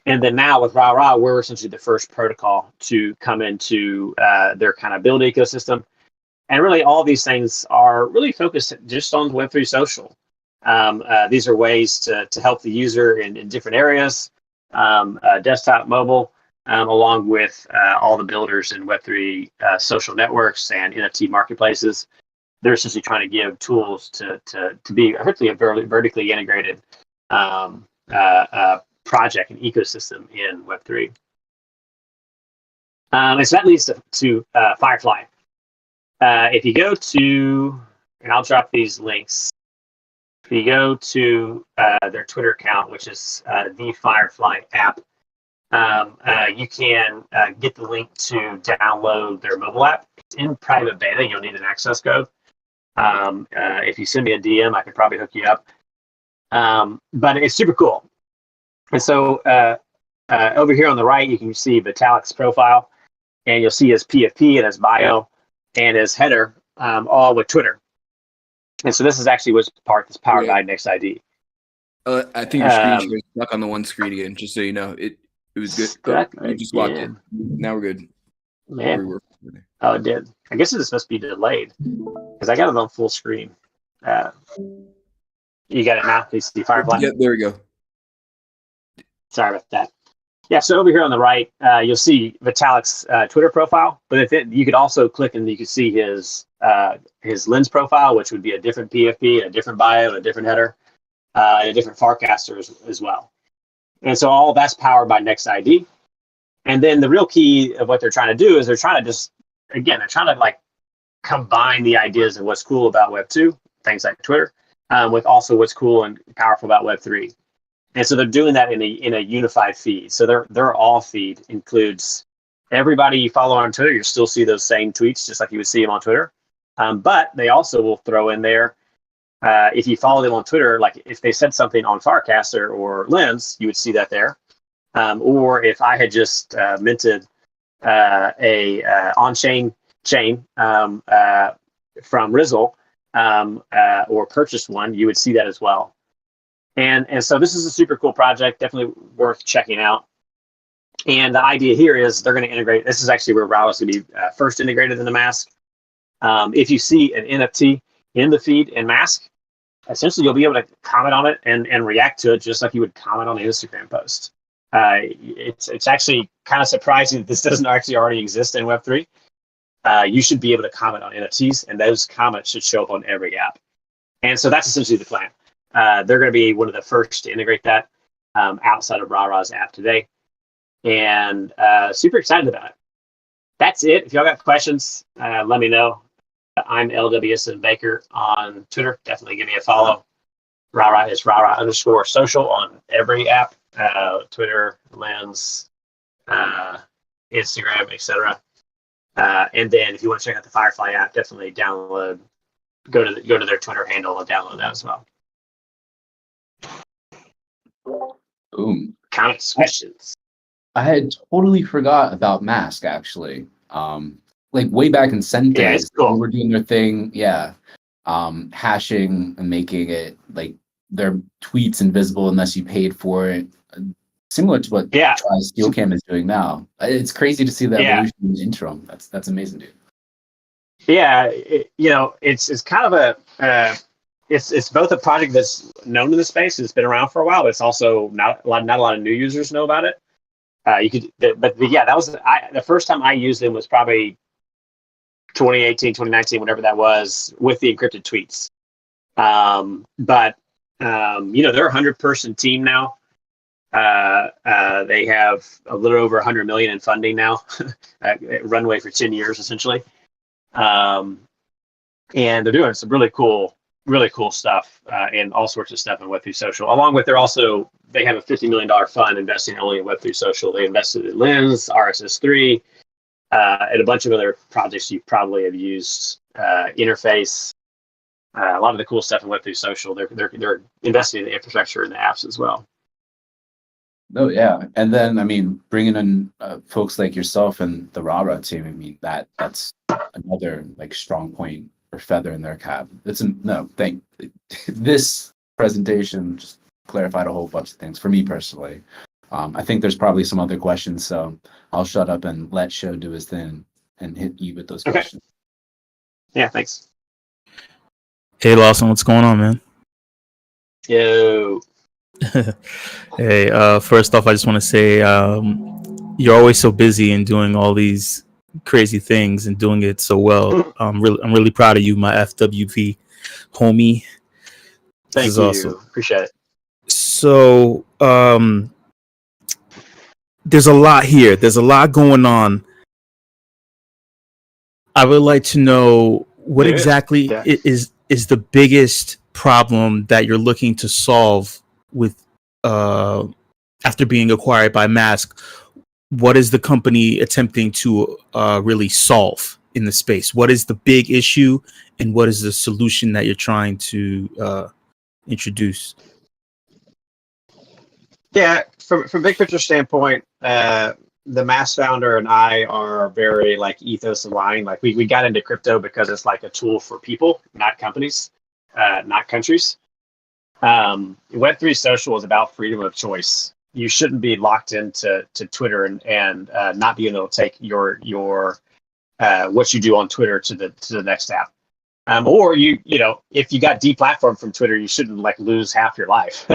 And then now with RARA, we're essentially the first protocol to come into their kind of build ecosystem. And really all these things are really focused just on Web3 social. These are ways to help the user in different areas, desktop, mobile, along with all the builders in Web3 social networks and NFT marketplaces. They're essentially trying to give tools to be hopefully a vertically integrated project and ecosystem in Web3. And so that leads to Firefly. If you go to, and I'll drop these links, if you go to their Twitter account, which is the Firefly app, you can get the link to download their mobile app. It's in private beta. You'll need an access code. If you send me a DM, I could probably hook you up. But it's super cool. And so over here on the right, you can see Vitalik's profile, and you'll see his PFP and his bio and his header, all with Twitter. And so this is actually what's part that's powered by NextID. I think your screen share is stuck on the one screen again, just so you know. It was good. You just locked it. Now we're good. Man. Oh, it did. I guess it just must be delayed because I got it on full screen. You got it now? Please see Firefly. Yeah, there we go. Sorry about that. Yeah, so over here on the right, you'll see Vitalik's Twitter profile, but you could also click and you can see his Lens profile, which would be a different PFP, a different bio, a different header, and a different Farcaster as well. And so all that's powered by NextID. And then the real key of what they're trying to do is they're trying to like combine the ideas of what's cool about Web 2, things like Twitter, with also what's cool and powerful about Web 3. And so they're doing that in a unified feed. So their all feed includes everybody you follow on Twitter. You'll still see those same tweets, just like you would see them on Twitter. But they also will throw in there, if you follow them on Twitter, like if they said something on Farcaster or Lens, you would see that there. Or if I had just minted a on-chain chain from Rizzle, or purchased one, you would see that as well. And so this is a super cool project, definitely worth checking out. And the idea here is they're going to integrate. This is actually where RARA is going to be first integrated in the mask. If you see an NFT in the feed in mask, essentially you'll be able to comment on it and react to it just like you would comment on an Instagram post. It's actually kind of surprising that this doesn't actually already exist in Web3. You should be able to comment on NFTs, and those comments should show up on every app. And so that's essentially the plan. They're going to be one of the first to integrate that outside of RARA's app today. And super excited about it. That's it. If y'all got questions, let me know. I'm LWSN Baker on Twitter. Definitely give me a follow. RARA is RARA_social on every app, Twitter, Lens, Instagram, etc. And then if you want to check out the Firefly app, definitely go to their Twitter handle and download that as well. Boom. Comments, questions. I had totally forgot about Mask actually. Like way back in Cent Yeah, days, it's cool. they were doing their thing, yeah. Hashing and making it like their tweets invisible unless you paid for it. Similar to what SteelCam is doing now. It's crazy to see the evolution in the interim. That's amazing, dude. Yeah, it's kind of it's both a project that's known in the space. It's been around for a while, but it's also not a lot of new users know about it. That was the first time I used them was probably 2018, 2019, whatever that was, with the encrypted tweets. But they're a 100-person team now. They have a little over 100 million in funding now, runway for 10 years essentially. And they're doing some really cool stuff and all sorts of stuff in Web3 Social. Along with they have a $50 million fund investing only in Web3 Social. They invested in Lens, RSS3, and a bunch of other projects you probably have used. Interface, a lot of the cool stuff in Web3 Social. They're investing in the infrastructure and the apps as well. Oh yeah, and then I mean, bringing in folks like yourself and the RARA team. I mean, that's another like strong point or feather in their cap. This presentation just clarified a whole bunch of things for me personally. I think there's probably some other questions, so I'll shut up and let Sho do his thing and hit you with those questions. Yeah, thanks. Hey Lawson, what's going on, man? Yo. Hey, first off, I just want to say you're always so busy and doing all these crazy things and doing it so well. I'm really proud of you, my FWP homie. Thank you. Awesome. Appreciate it. So there's a lot here. There's a lot going on. I would like to know what exactly is the biggest problem that you're looking to solve with after being acquired by Mask. What is the company attempting to really solve in the space? What is the big issue, and what is the solution that you're trying to introduce? Yeah, from big picture standpoint, the Mask founder and I are very like ethos aligned. Like we got into crypto because it's like a tool for people, not companies, not countries. Web3 Social is about freedom of choice. You shouldn't be locked into Twitter and not being able to take your what you do on Twitter to the next app. Or if you got deplatformed from Twitter, you shouldn't like lose half your life.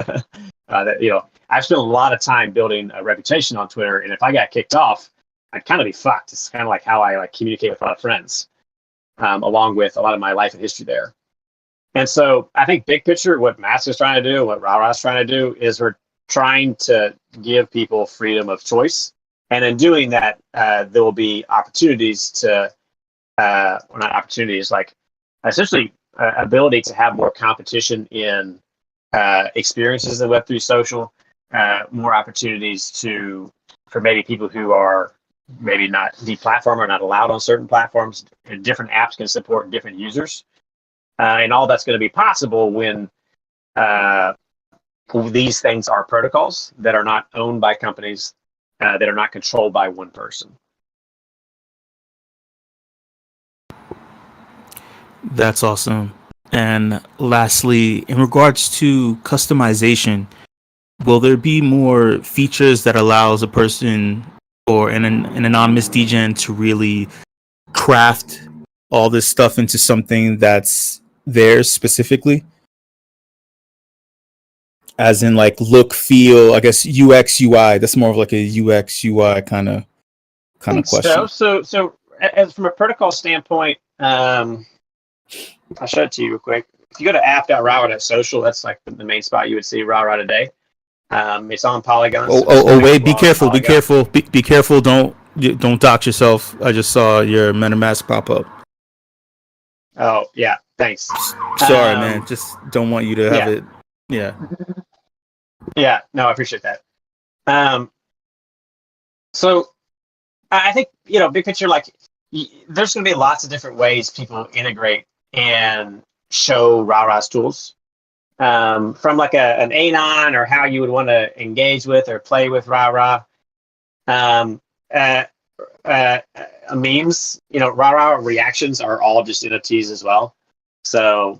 I've spent a lot of time building a reputation on Twitter, and if I got kicked off, I'd kind of be fucked. It's kind of like how I like communicate with a lot of friends, along with a lot of my life and history there. And so I think big picture, what Mask is trying to do, what RARA is trying to do, is we're trying to give people freedom of choice. And in doing that, there will be opportunities to or not opportunities, like essentially ability to have more competition in experiences in Web3 social, more opportunities for maybe people who are maybe not deplatformed or not allowed on certain platforms. Different apps can support different users. And all that's going to be possible when these things are protocols that are not owned by companies, that are not controlled by one person. That's awesome. And lastly, in regards to customization, will there be more features that allows a person or an anonymous DGen to really craft all this stuff into something that's theirs specifically? As in like look, feel, I guess UX, UI. That's more of like a UX, UI kind of question. So as from a protocol standpoint, I'll show it to you real quick. If you go to app.rara.social, that's like the main spot you would see RARA today. It's on Polygon. Wait, be careful, be careful, be careful. Don't dox yourself. I just saw your MetaMask pop up. Oh, yeah, thanks. Sorry, man. Just don't want you to have it. Yeah. Yeah, no, I appreciate that. So I think, big picture, like there's going to be lots of different ways people integrate and show RARA's tools. From like an anon or how you would want to engage with or play with RARA. Memes, RARA reactions are all just NFTs as well. So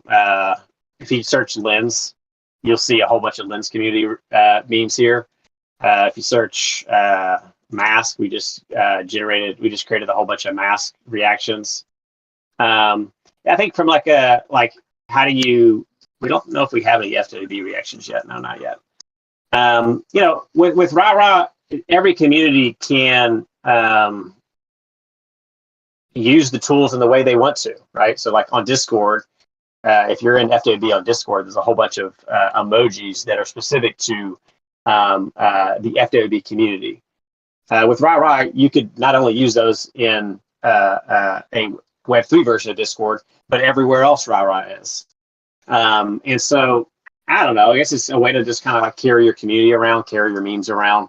if you search Lens, you'll see a whole bunch of Lens community memes here. If you search mask, we just created a whole bunch of mask reactions. I think from how do you, we don't know if we have any FWB reactions yet. No, not yet. With RARA, every community can use the tools in the way they want to, right? So like on Discord, if you're in FWB on Discord, there's a whole bunch of emojis that are specific to the FWB community. With RARA, you could not only use those in a Web3 version of Discord, but everywhere else RARA is. And so, I don't know, I guess it's a way to just kind of like carry your community around, carry your memes around,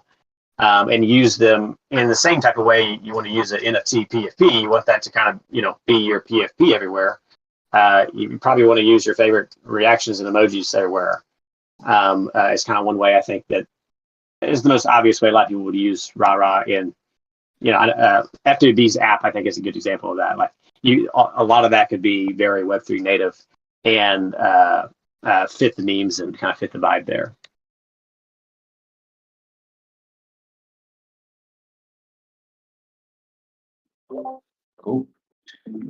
and use them in the same type of way you want to use an NFT PFP. You want that to kind of, be your PFP everywhere. You probably want to use your favorite reactions and emojis everywhere. It's kind of one way I think that is the most obvious way a lot of people would use RARA in, FWB's app, I think is a good example of that. Like a lot of that could be very Web3 native and fit the memes and kind of fit the vibe there. Cool.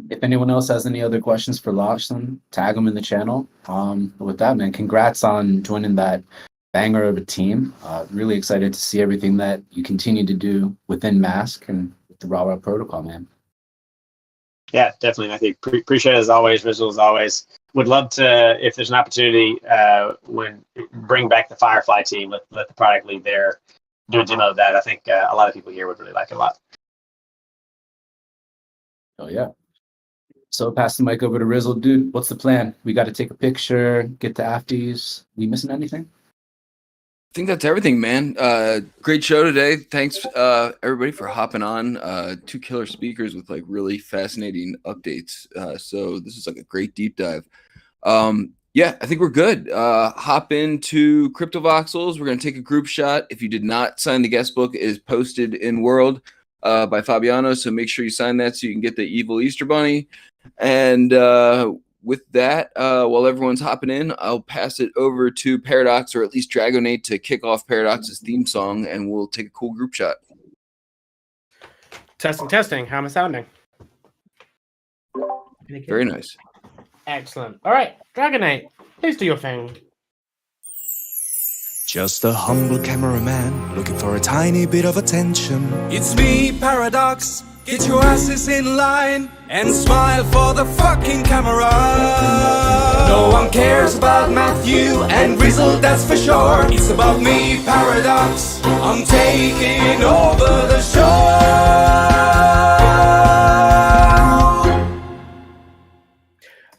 If anyone else has any other questions for Lawson, tag them in the channel. But with that, man, congrats on joining that banger of a team. Really excited to see everything that you continue to do within Mask and with the RARA protocol, man. Yeah, definitely. I think appreciate it as always, Visual as always. Would love to, if there's an opportunity, bring back the Firefly team, let the product lead there, do a demo of that. I think a lot of people here would really like it a lot. Oh yeah. So pass the mic over to Rizzle. Dude, what's the plan? We got to take a picture, get to afties. We missing anything? I think that's everything, man. Great show today. Thanks, everybody, for hopping on. Two killer speakers with like really fascinating updates. So this is like a great deep dive. Yeah, I think we're good. Hop into CryptoVoxels. We're going to take a group shot. If you did not sign the guest book, it is posted in World by Fabiano. So make sure you sign that so you can get the evil Easter Bunny. And with that, while everyone's hopping in, I'll pass it over to Paradox, or at least Dragonate, to kick off Paradox's theme song, and we'll take a cool group shot. Testing. How am I sounding? Very nice. Excellent. All right, Dragonate, please do your thing. Just a humble cameraman looking for a tiny bit of attention. It's me, Paradox. Get your asses in line and smile for the fucking camera. No one cares about Matthew and Rizzle, that's for sure. It's about me, Paradox. I'm taking over the show.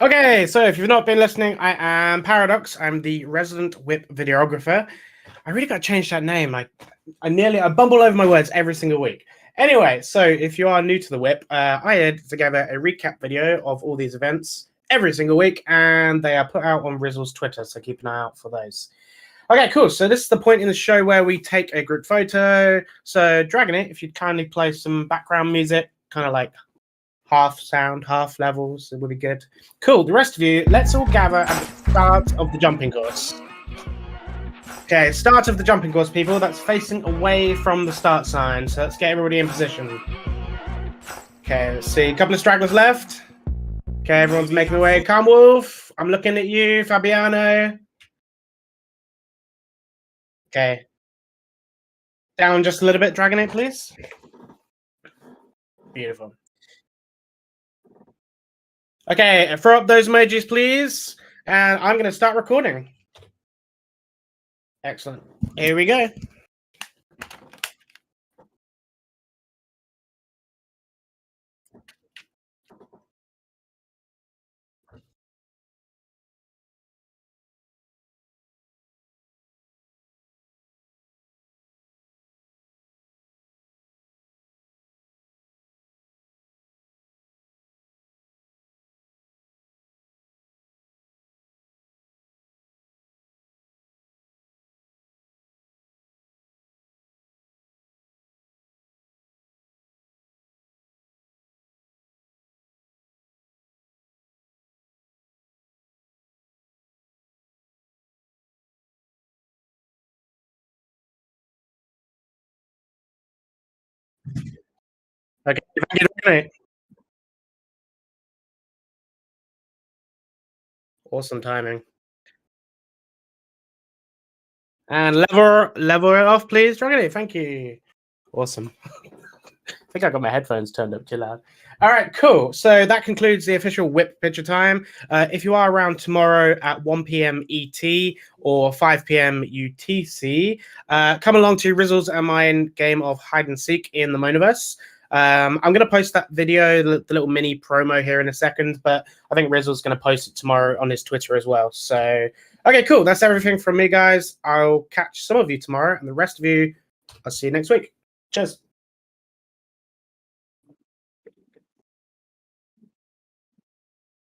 Okay, so if you've not been listening, I am Paradox. I'm the resident WIP videographer. I really got to change that name. Like, I bumble over my words every single week. Anyway, so if you are new to the WIP, I edit together a recap video of all these events every single week, and they are put out on Rizzle's Twitter, so keep an eye out for those. Okay, cool. So this is the point in the show where we take a group photo. So Dragon It, if you'd kindly play some background music, kind of like half sound, half levels, it would be good. Cool. The rest of you, let's all gather at the start of the jumping course. Okay, start of the jumping course, people. That's facing away from the start sign. So let's get everybody in position. Okay, let's see. A couple of stragglers left. Okay, everyone's making their way. Calm Wolf, I'm looking at you. Fabiano. Okay. Down just a little bit, Dragon 8, please. Beautiful. Okay, throw up those emojis, please. And I'm going to start recording. Excellent. Here we go. Okay, thank you, Dragon 8. Awesome timing. And level it off, please, Dragon 8. Thank you. Awesome. I think I got my headphones turned up too loud. All right, cool. So that concludes the official WIP picture time. If you are around tomorrow at 1 p.m. ET or 5 p.m. UTC, come along to Rizzle's and mine game of hide and seek in the Metaverse. I'm going to post that video, the little mini promo here in a second, but I think Rizzle's going to post it tomorrow on his Twitter as well. So, okay, cool. That's everything from me, guys. I'll catch some of you tomorrow, and the rest of you, I'll see you next week. Cheers.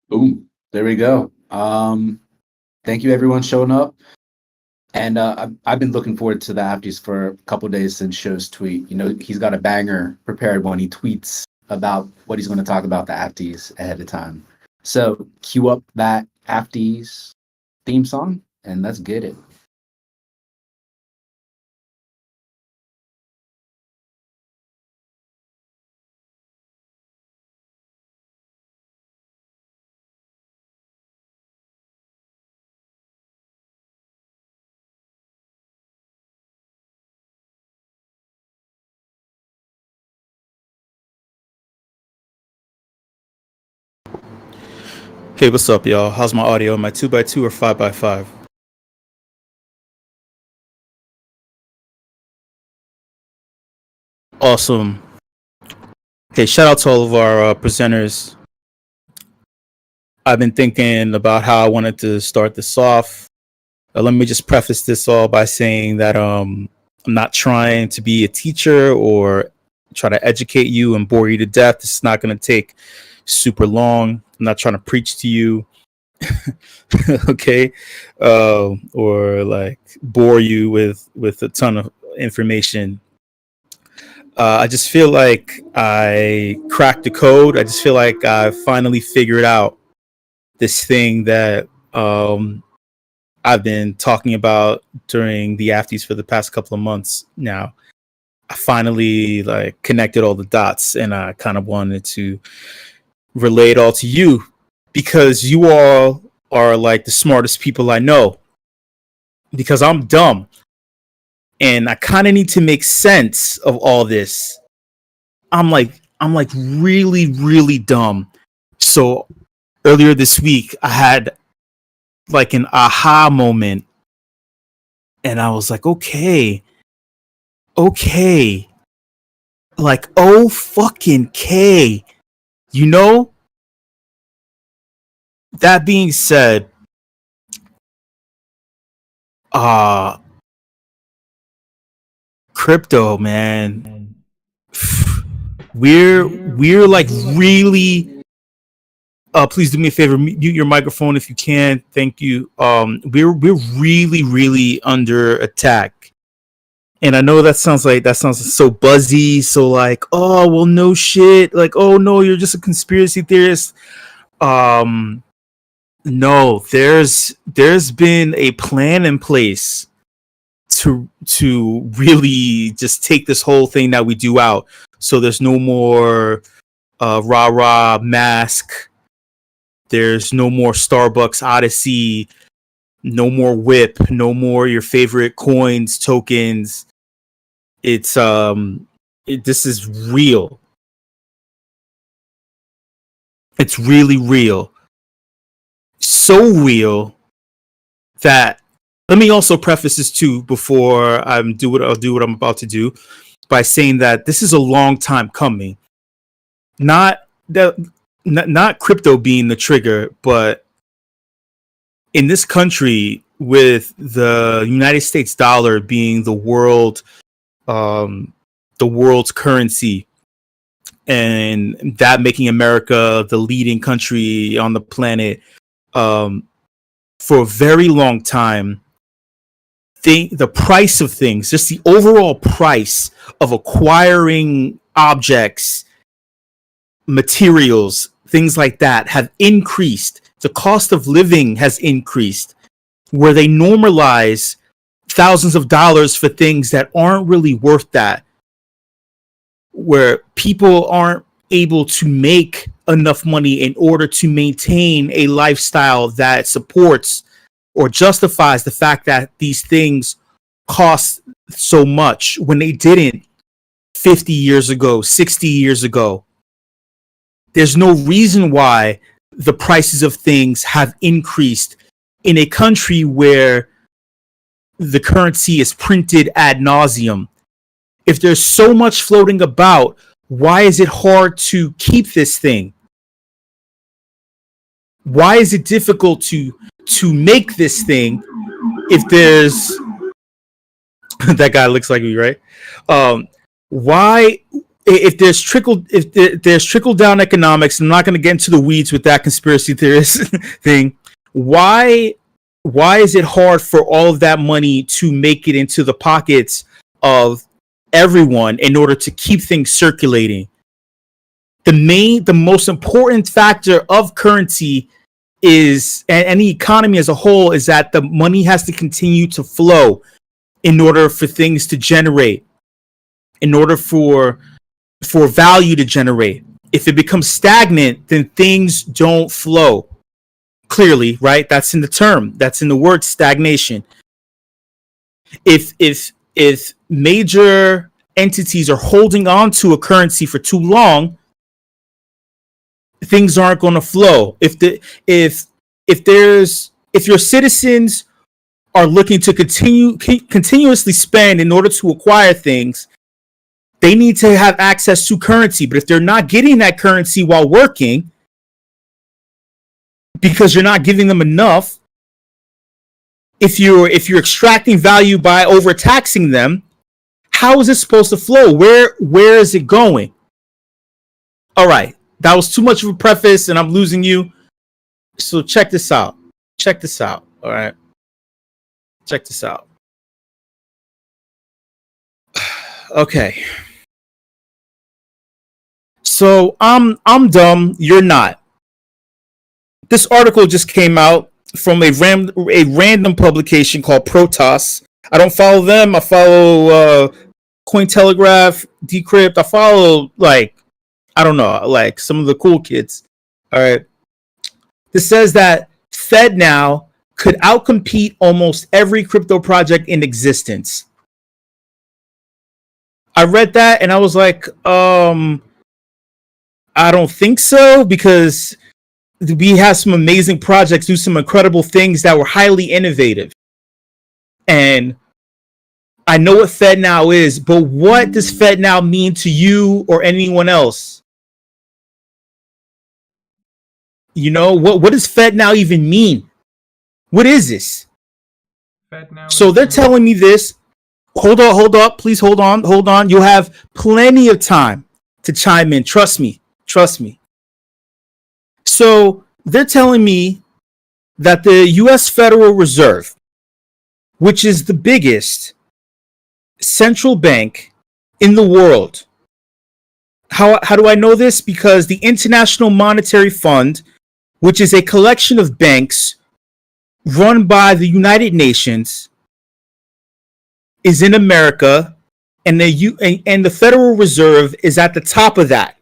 Boom. There we go. Thank you everyone showing up. And I've been looking forward to the afties for a couple days since Show's tweet. You know, he's got a banger prepared when he tweets about what he's going to talk about the afties ahead of time. So cue up that afties theme song and let's get it. Hey, what's up, y'all? How's my audio? Am I 2x2 or 5x5? Awesome. Okay, shout out to all of our presenters. I've been thinking about how I wanted to start this off. Let me just preface this all by saying that I'm not trying to be a teacher or try to educate you and bore you to death. It's not going to take super long. I'm not trying to preach to you, okay, or like bore you with a ton of information. I just feel like I cracked the code. I just feel like I finally figured out this thing that I've been talking about during the afties for the past couple of months now. I finally like connected all the dots, and I kind of wanted to relay it all to you because you all are like the smartest people I know, because I'm dumb and I kind of need to make sense of all this. I'm like really, really dumb. So earlier this week, I had like an aha moment and I was like, okay, like, oh fucking K. You know, that being said, crypto, man, we're like really. Please do me a favor, mute your microphone if you can. Thank you. We're really under attack, and I know that sounds so buzzy, so like, oh well, no shit, like, oh no, you're just a conspiracy theorist. No, there's been a plan in place to really just take this whole thing that we do out. So there's no more RARA mask. There's no more Starbucks Odyssey, no more WIP, no more your favorite coins, tokens. It's this is real. It's really real. So real that, let me also preface this too before I'll do what I'm about to do, by saying that this is a long time coming. Not crypto being the trigger, but in this country, with the United States dollar being the world's currency, and that making America the leading country on the planet, for a very long time, the price of things, just the overall price of acquiring objects, materials, things like that, have increased. The cost of living has increased, where they normalize thousands of dollars for things that aren't really worth that, where people aren't able to make enough money in order to maintain a lifestyle that supports or justifies the fact that these things cost so much when they didn't 50 years ago, 60 years ago. There's no reason why the prices of things have increased in a country where the currency is printed ad nauseum. If there's so much floating about, why is it hard to keep this thing? Why is it difficult to make this thing if there's that guy looks like me, right? Why, if there's trickle down economics, I'm not going to get into the weeds with that conspiracy theorist thing. Why is it hard for all of that money to make it into the pockets of everyone in order to keep things circulating? The most important factor of currency is, and the economy as a whole, is that the money has to continue to flow in order for things to generate, in order for value to generate. If it becomes stagnant, then things don't flow. Clearly, right? That's in the term. That's in the word stagnation. If major entities are holding on to a currency for too long, things aren't going to flow. If your citizens are looking to continuously spend in order to acquire things, they need to have access to currency. But if they're not getting that currency while working, because you're not giving them enough, if you're extracting value by overtaxing them, how is it supposed to flow? Where is it going? All right, that was too much of a preface, and I'm losing you. So check this out. All right, check this out. Okay. So I'm dumb. You're not. This article just came out from a random publication called Protoss. I don't follow them. I follow Cointelegraph, Decrypt. I follow, I don't know, some of the cool kids. All right. This says that FedNow could outcompete almost every crypto project in existence. I read that and I was like, I don't think so, because we have some amazing projects, do some incredible things that were highly innovative. And I know what FedNow is, but what does FedNow mean to you or anyone else? You know, what does Fed now even mean? What is this? So they're telling me this. Hold up, please hold on. You'll have plenty of time to chime in. Trust me. So they're telling me that the US Federal Reserve, which is the biggest central bank in the world. How do I know this? Because the International Monetary Fund, which is a collection of banks run by the United Nations, is in America, and the Federal Reserve is at the top of that.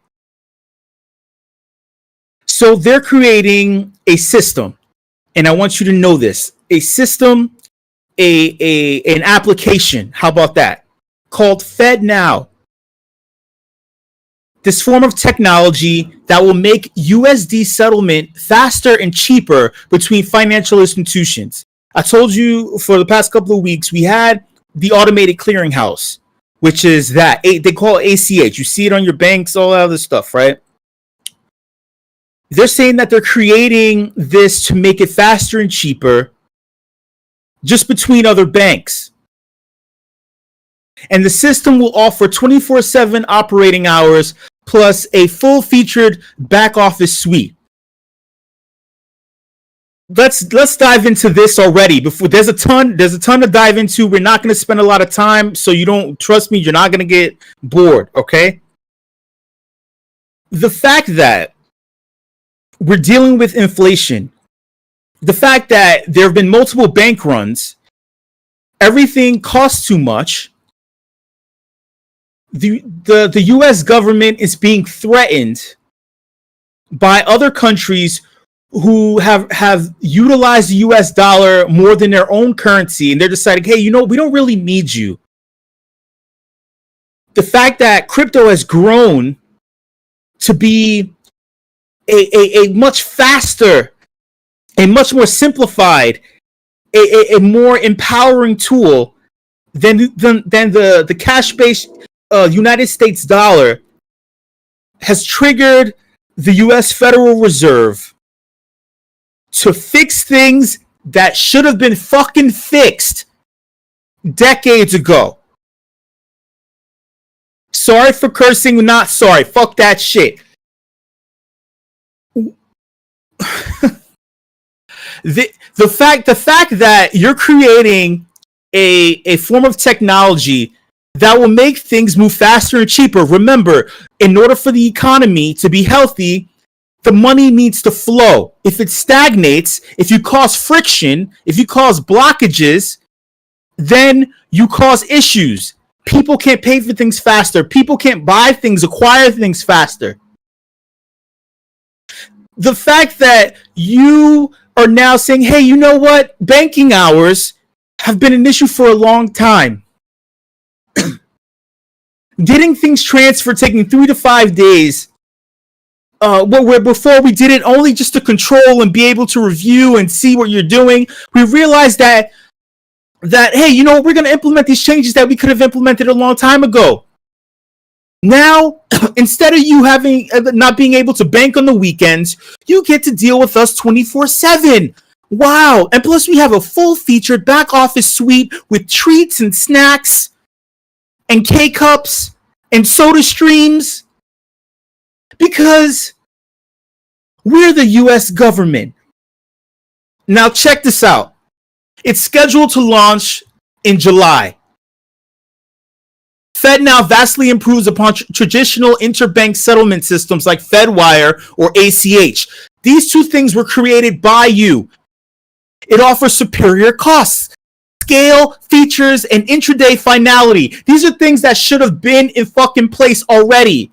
So they're creating a system, and I want you to know this: a system, an application. How about that? Called FedNow. This form of technology that will make USD settlement faster and cheaper between financial institutions. I told you for the past couple of weeks, we had the automated clearinghouse, which is that they call it ACH. You see it on your banks, all that other stuff, right? They're saying that they're creating this to make it faster and cheaper just between other banks. And the system will offer 24/7 operating hours plus a full-featured back office suite. Let's dive into this already. Before there's a ton to dive into. We're not going to spend a lot of time, so you don't trust me. You're not going to get bored, okay? The fact that we're dealing with inflation, the fact that there have been multiple bank runs, everything costs too much. The US government is being threatened by other countries who have utilized the US dollar more than their own currency, and they're deciding, hey, we don't really need you. The fact that crypto has grown to be a much faster, a much more simplified, a more empowering tool than the cash-based United States dollar has triggered the US Federal Reserve to fix things that should have been fucking fixed decades ago. Sorry for cursing, not sorry. Fuck that shit. The fact that you're creating a form of technology that will make things move faster and cheaper. Remember, in order for the economy to be healthy, the money needs to flow. If it stagnates, if you cause friction, if you cause blockages, then you cause issues. People can't pay for things faster. People can't buy things, acquire things faster. The fact that you are now saying, hey, you know what? Banking hours have been an issue for a long time. Getting things transferred taking 3 to 5 days, where before we did it only just to control and be able to review and see what you're doing. We realized that hey, we're going to implement these changes that we could have implemented a long time ago. Now, instead of you not being able to bank on the weekends, you get to deal with us 24/7. Wow! And plus, we have a full-featured back office suite with treats and snacks and K-cups and soda streams, because we're the US government. Now check this out. It's scheduled to launch in July. FedNow vastly improves upon traditional interbank settlement systems like FedWire or ACH. These two things were created by you. It offers superior costs, scale, features, and intraday finality. These are things that should have been in fucking place already.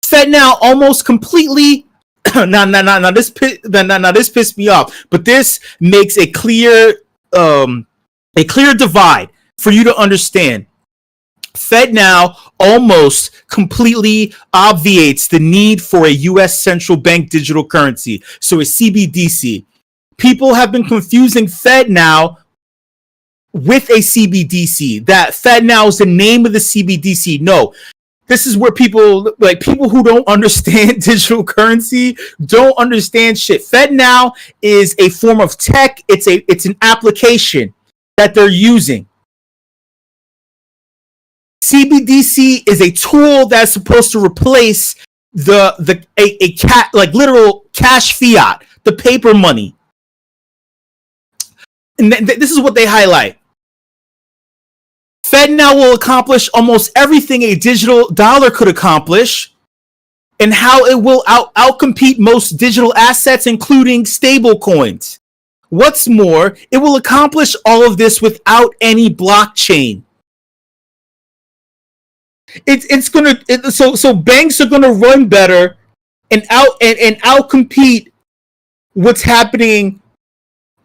FedNow almost completely. Now this pissed me off. But this makes a clear divide for you to understand. FedNow almost completely obviates the need for a U.S. central bank digital currency, so a CBDC. People have been confusing FedNow with a CBDC. That FedNow is the name of the CBDC. No, this is where people who don't understand digital currency don't understand shit. FedNow is a form of tech. It's an application that they're using. CBDC is a tool that's supposed to replace literal cash fiat, the paper money. And this is what they highlight. FedNow will accomplish almost everything a digital dollar could accomplish, and how it will outcompete most digital assets, including stable coins. What's more, it will accomplish all of this without any blockchain. So banks are gonna run better and outcompete what's happening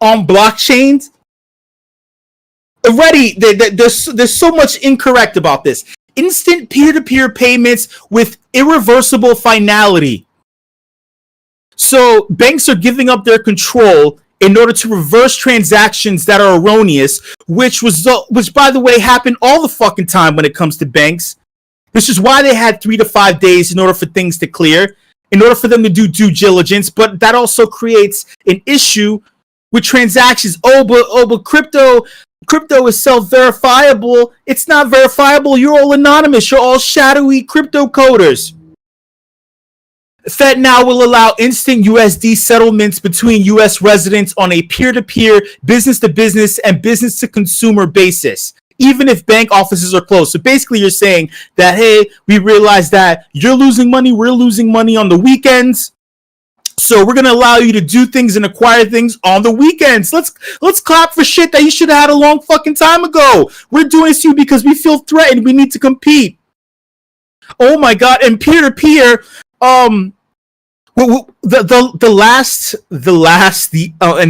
on blockchains. Already, there's so much incorrect about this. Instant peer-to-peer payments with irreversible finality. So banks are giving up their control in order to reverse transactions that are erroneous, which by the way happened all the fucking time when it comes to banks. This is why they had 3 to 5 days in order for things to clear, in order for them to do due diligence. But that also creates an issue with transactions. But crypto is self-verifiable. It's not verifiable. You're all anonymous. You're all shadowy crypto coders. FedNow will allow instant USD settlements between US residents on a peer-to-peer, business-to-business, and business-to-consumer basis, even if bank offices are closed. So basically you're saying that, hey, we realize that you're losing money, we're losing money on the weekends, so we're going to allow you to do things and acquire things on the weekends. Let's clap for shit that you should have had a long fucking time ago. We're doing this to you because we feel threatened. We need to compete. Oh my God. And peer-to-peer, and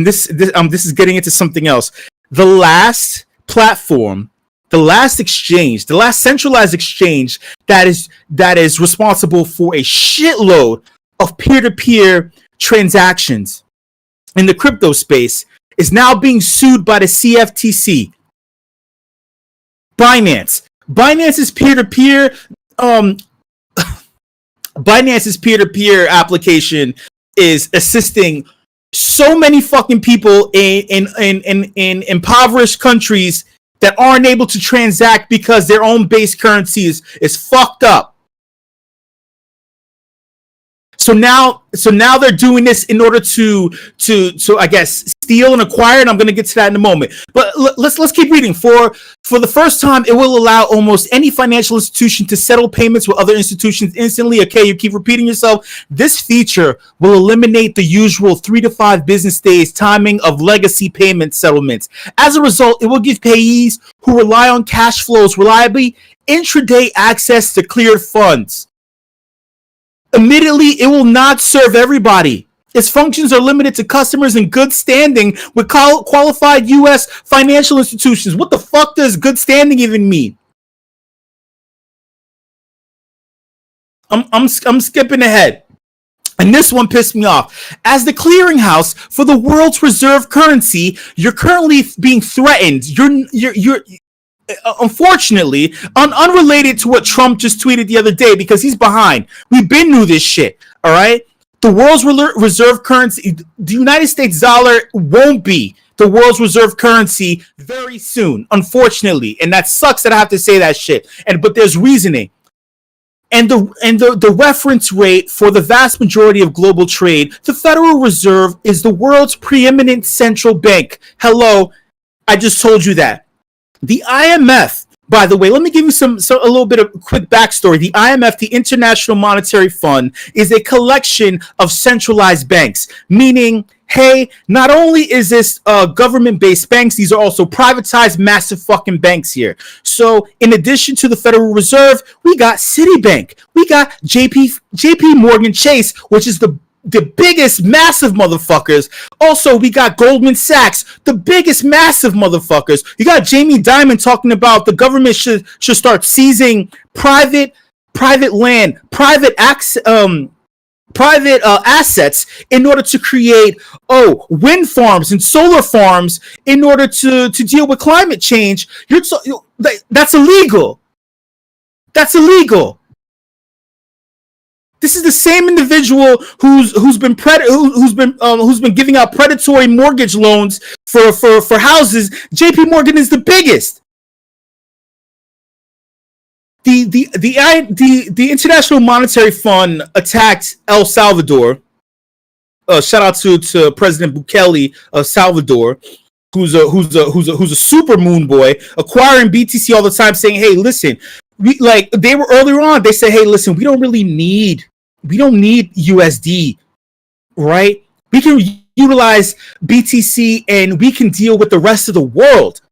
this is getting into something else. The last platform, the last exchange, the last centralized exchange that is responsible for a shitload of peer-to-peer transactions in the crypto space is now being sued by the CFTC. Binance's peer-to-peer Binance's peer-to-peer application is assisting so many fucking people in impoverished countries that aren't able to transact because their own base currency is fucked up. So now they're doing this in order to I guess steal and acquire, and I'm going to get to that in a moment. But let's keep reading. For the first time, it will allow almost any financial institution to settle payments with other institutions instantly. Okay, you keep repeating yourself. This feature will eliminate the usual 3 to 5 business days timing of legacy payment settlements. As a result, it will give payees who rely on cash flows reliably intraday access to cleared funds. Admittedly, it will not serve everybody. Its functions are limited to customers in good standing with qualified U.S. financial institutions. What the fuck does good standing even mean? I'm skipping ahead. And this one pissed me off. As the clearinghouse for the world's reserve currency, you're currently being threatened. You're unfortunately, unrelated to what Trump just tweeted the other day, because he's behind. We've been knew this shit, all right? The world's reserve currency, the United States dollar won't be the world's reserve currency very soon, unfortunately. And that sucks that I have to say that shit. But there's reasoning. And the reference rate for the vast majority of global trade, the Federal Reserve is the world's preeminent central bank. Hello, I just told you that. The IMF, by the way, let me give you a little bit of quick backstory. The IMF, the International Monetary Fund, is a collection of centralized banks, meaning, hey, not only is this government-based banks, these are also privatized massive fucking banks here. So in addition to the Federal Reserve, we got Citibank, we got JP Morgan Chase, which is the biggest massive motherfuckers. Also, we got Goldman Sachs, the biggest massive motherfuckers. You got Jamie Dimon talking about the government should start seizing private land, private assets in order to create wind farms and solar farms in order to deal with climate change. That's illegal. That's illegal. This is the same individual who's been giving out predatory mortgage loans for houses. JP Morgan is the biggest. The International Monetary Fund attacked El Salvador. Shout out to President Bukele of Salvador, who's a super moon boy, acquiring BTC all the time, saying, "Hey, listen, they were earlier on. They said, hey, listen, we don't need USD, right? We can utilize BTC and we can deal with the rest of the world.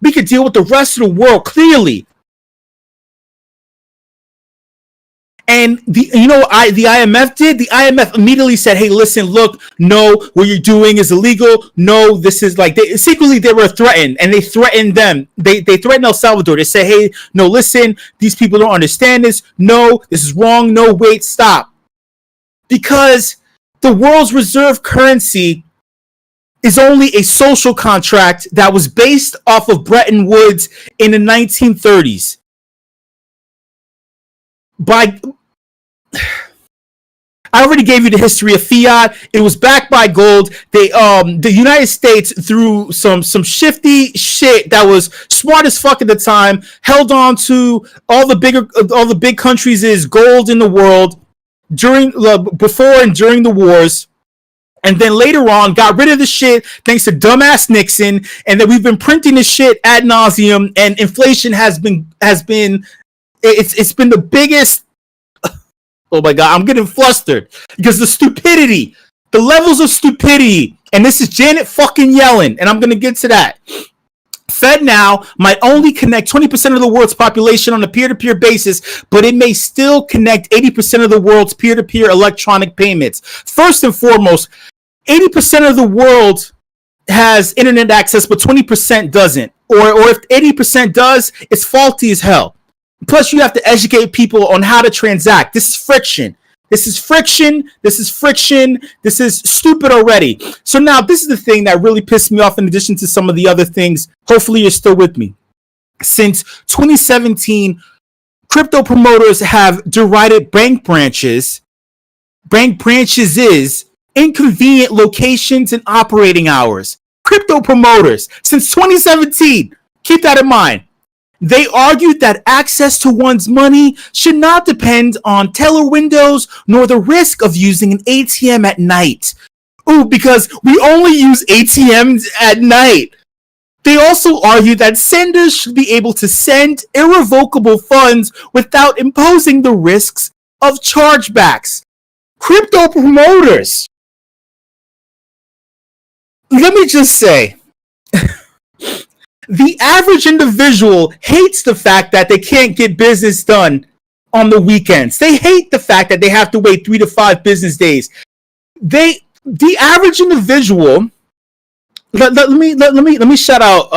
We can deal with the rest of the world clearly." And the IMF did. The IMF immediately said, "Hey, listen, look, no, what you're doing is illegal. No, this is like." Secretly they were threatened, and they threatened them. They threatened El Salvador. They said, "Hey, no, listen, these people don't understand this. No, this is wrong. No, wait, stop." Because the world's reserve currency is only a social contract that was based off of Bretton Woods in the 1930s. I already gave you the history of fiat. It was backed by gold. The United States, through some shifty shit that was smart as fuck at the time, held on to all the big countries' gold in the world before and during the wars, and then later on got rid of the shit thanks to dumbass Nixon, and that we've been printing this shit ad nauseum, and inflation has been the biggest. Oh my God, I'm getting flustered because the levels of stupidity, and this is Janet fucking Yellen, and I'm going to get to that. FedNow might only connect 20% of the world's population on a peer-to-peer basis, but it may still connect 80% of the world's peer-to-peer electronic payments. First and foremost, 80% of the world has internet access, but 20% doesn't. Or if 80% does, it's faulty as hell. Plus, you have to educate people on how to transact. This is friction. This is stupid already. So now, this is the thing that really pissed me off in addition to some of the other things. Hopefully, you're still with me. Since 2017, crypto promoters have derided bank branches. Bank branches is inconvenient locations and operating hours. Crypto promoters, since 2017. Keep that in mind. They argued that access to one's money should not depend on teller windows nor the risk of using an ATM at night. Ooh, because we only use ATMs at night. They also argued that senders should be able to send irrevocable funds without imposing the risks of chargebacks. Crypto promoters. Let me just say, the average individual hates the fact that they can't get business done on the weekends. They hate the fact that they have to wait 3 to 5 business days. The average individual. Let me shout out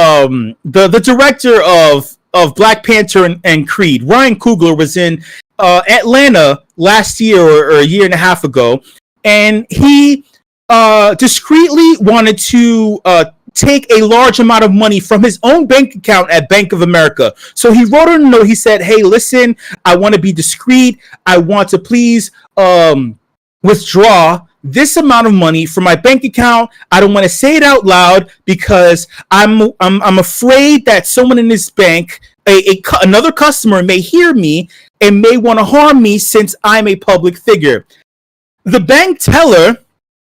the director of Black Panther and Creed. Ryan Coogler was in Atlanta last year or a year and a half ago, and he discreetly wanted to take a large amount of money from his own bank account at Bank of America. So he wrote her a note. He said, "Hey, listen, I want to be discreet. I want to please withdraw this amount of money from my bank account. I don't want to say it out loud because I'm afraid that someone in this bank, another customer, may hear me and may want to harm me since I'm a public figure." The bank teller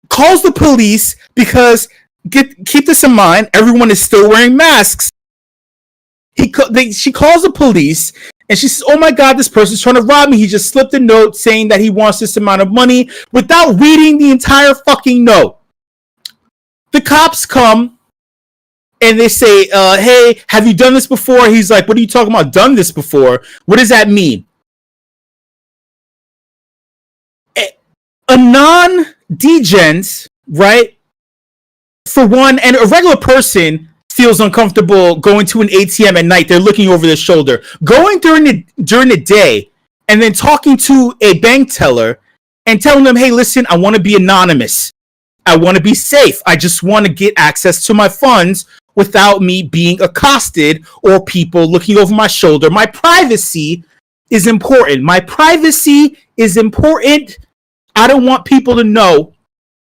calls the police because, keep this in mind, everyone is still wearing masks. She calls the police and she says, "Oh my God, this person's trying to rob me. He just slipped a note saying that he wants this amount of money," without reading the entire fucking note. The cops come and they say, "Hey, have you done this before?" He's like, "What are you talking about? Done this before? What does that mean?" A non-degens, right? For one, and a regular person feels uncomfortable going to an ATM at night. They're looking over their shoulder. Going during the day and then talking to a bank teller and telling them, "Hey, listen, I want to be anonymous. I want to be safe. I just want to get access to my funds without me being accosted or people looking over my shoulder. My privacy is important. My privacy is important. I don't want people to know.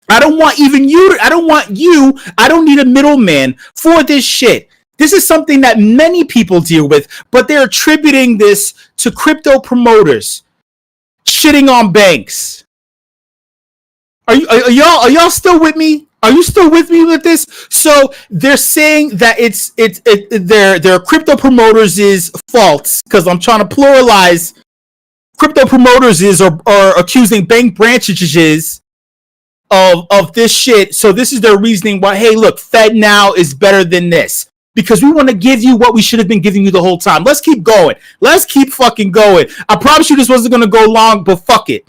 I don't want even you. I don't want you. I don't need a middleman for this shit. This is something that many people deal with, but they're attributing this to crypto promoters shitting on banks. Are y'all still with me? Are you still with me with this? So they're saying that it's their crypto promoters is fault, because I'm trying to pluralize. Crypto promoters are accusing bank branches of this shit. So this is their reasoning why, hey, look, Fed now is better than this. Because we want to give you what we should have been giving you the whole time. Let's keep going. Let's keep fucking going. I promise you this wasn't going to go long, but fuck it.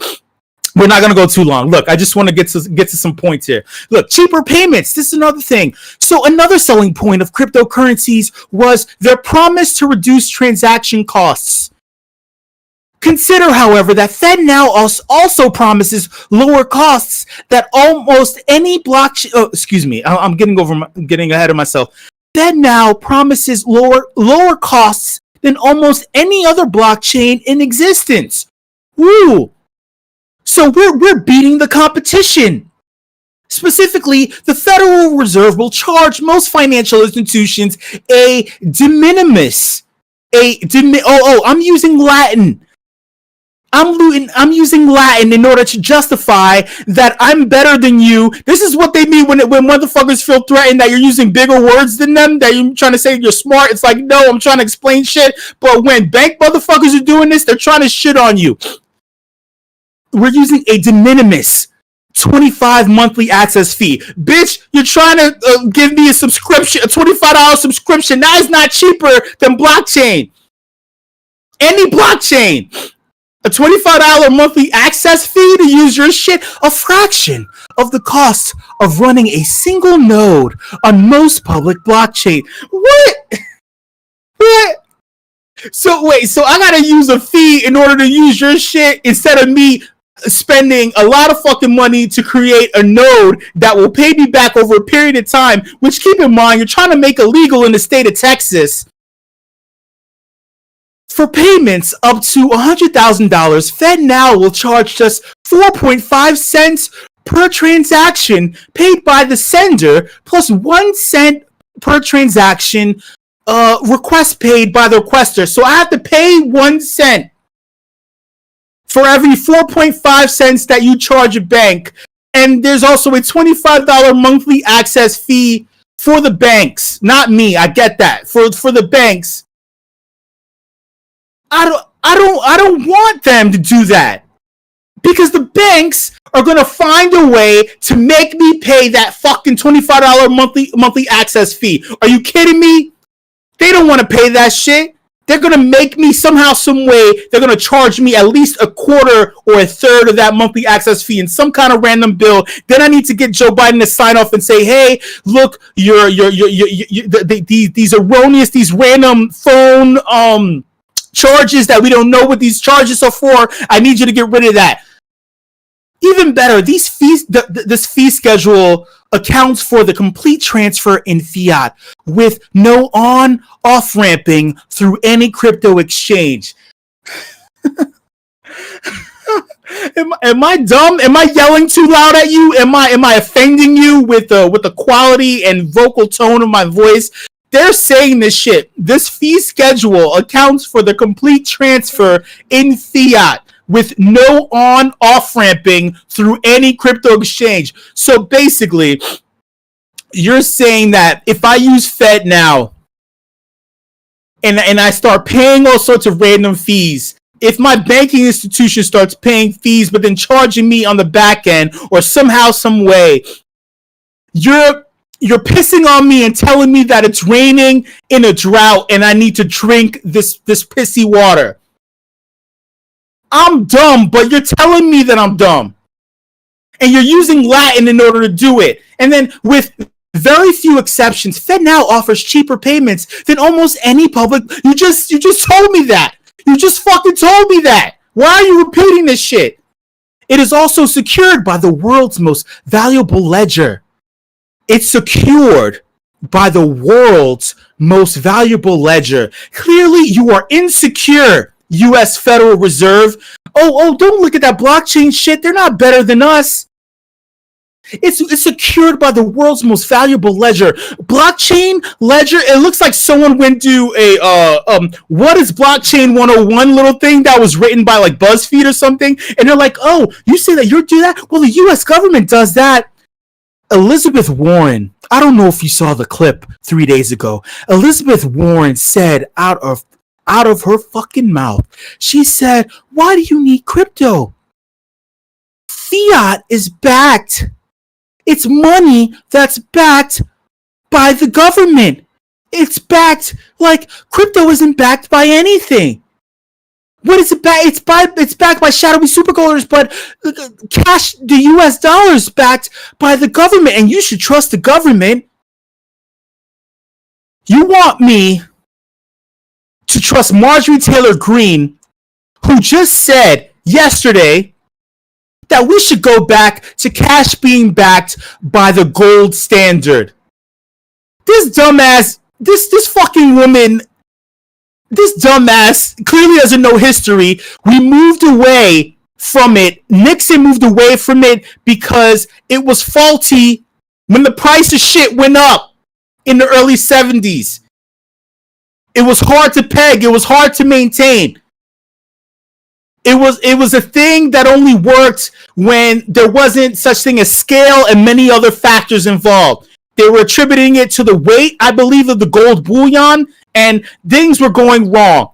We're not going to go too long. Look, I just want to get to some points here. Look, cheaper payments. This is another thing. So another selling point of cryptocurrencies was their promise to reduce transaction costs. Consider, however, that FedNow also promises lower costs that almost any blockchain. Oh, excuse me. I'm getting ahead of myself. FedNow promises lower costs than almost any other blockchain in existence. Woo! So we're beating the competition. Specifically, the Federal Reserve will charge most financial institutions a de minimis. I'm using Latin. I'm using Latin in order to justify that I'm better than you. This is what they mean when motherfuckers feel threatened that you're using bigger words than them, that you're trying to say you're smart. It's like, no, I'm trying to explain shit. But when bank motherfuckers are doing this, they're trying to shit on you. We're using a de minimis 25 monthly access fee. Bitch, you're trying to give me a subscription, a $25 subscription. That is not cheaper than blockchain. Any blockchain. A $25 monthly access fee to use your shit, a fraction of the cost of running a single node on most public blockchain. What? So I gotta use a fee in order to use your shit instead of me spending a lot of fucking money to create a node that will pay me back over a period of time, which, keep in mind, you're trying to make illegal in the state of Texas. For payments up to $100,000, FedNow will charge just 4.5 cents per transaction paid by the sender, plus 1 cent per transaction request paid by the requester. So I have to pay 1 cent for every 4.5 cents that you charge a bank. And there's also a $25 monthly access fee for the banks. Not me, I get that. For the banks. I don't want them to do that, because the banks are gonna find a way to make me pay that fucking $25 monthly access fee. Are you kidding me? They don't want to pay that shit. They're gonna make me somehow, some way. They're gonna charge me at least a quarter or a third of that monthly access fee in some kind of random bill. Then I need to get Joe Biden to sign off and say, "Hey, look, these erroneous, these random phone charges that we don't know what these charges are for. I need you to get rid of that." Even better, these fees, this fee schedule accounts for the complete transfer in fiat with no on-off ramping through any crypto exchange. Am I dumb? Am I yelling too loud at you? Am I offending you with the quality and vocal tone of my voice? They're saying this shit. This fee schedule accounts for the complete transfer in fiat with no on-off ramping through any crypto exchange. So basically, you're saying that if I use FedNow and I start paying all sorts of random fees, if my banking institution starts paying fees but then charging me on the back end or somehow, some way, you're pissing on me and telling me that it's raining in a drought and I need to drink this pissy water. I'm dumb, but you're telling me that I'm dumb. And you're using Latin in order to do it. And then with very few exceptions, FedNow offers cheaper payments than almost any public. You just told me that. You just fucking told me that. Why are you repeating this shit? It is also secured by the world's most valuable ledger. It's secured by the world's most valuable ledger. Clearly, you are insecure U.S. Federal Reserve. Oh, don't look at that blockchain shit. They're not better than us. It's secured by the world's most valuable ledger. Blockchain ledger. It looks like someone went to a what is blockchain 101 little thing that was written by like BuzzFeed or something, and they're like, oh, you say that you do that? Well, the U.S. government does that. Elizabeth Warren. I don't know if you saw the clip 3 days ago. Elizabeth Warren said out of her fucking mouth, she said, "Why do you need crypto? Fiat is backed." It's money that's backed by the government. It's backed like crypto isn't backed by anything. What is it backed? It's backed by shadowy supergolders, but cash, the US dollar is backed by the government, and you should trust the government. You want me to trust Marjorie Taylor Greene, who just said yesterday that we should go back to cash being backed by the gold standard. This dumbass, this fucking woman, this dumbass clearly doesn't know history. We moved away from it. Nixon moved away from it because it was faulty when the price of shit went up in the early 70s. It was hard to peg. It was hard to maintain. It was a thing that only worked when there wasn't such thing as scale and many other factors involved. They were attributing it to the weight, I believe, of the gold bullion, and things were going wrong.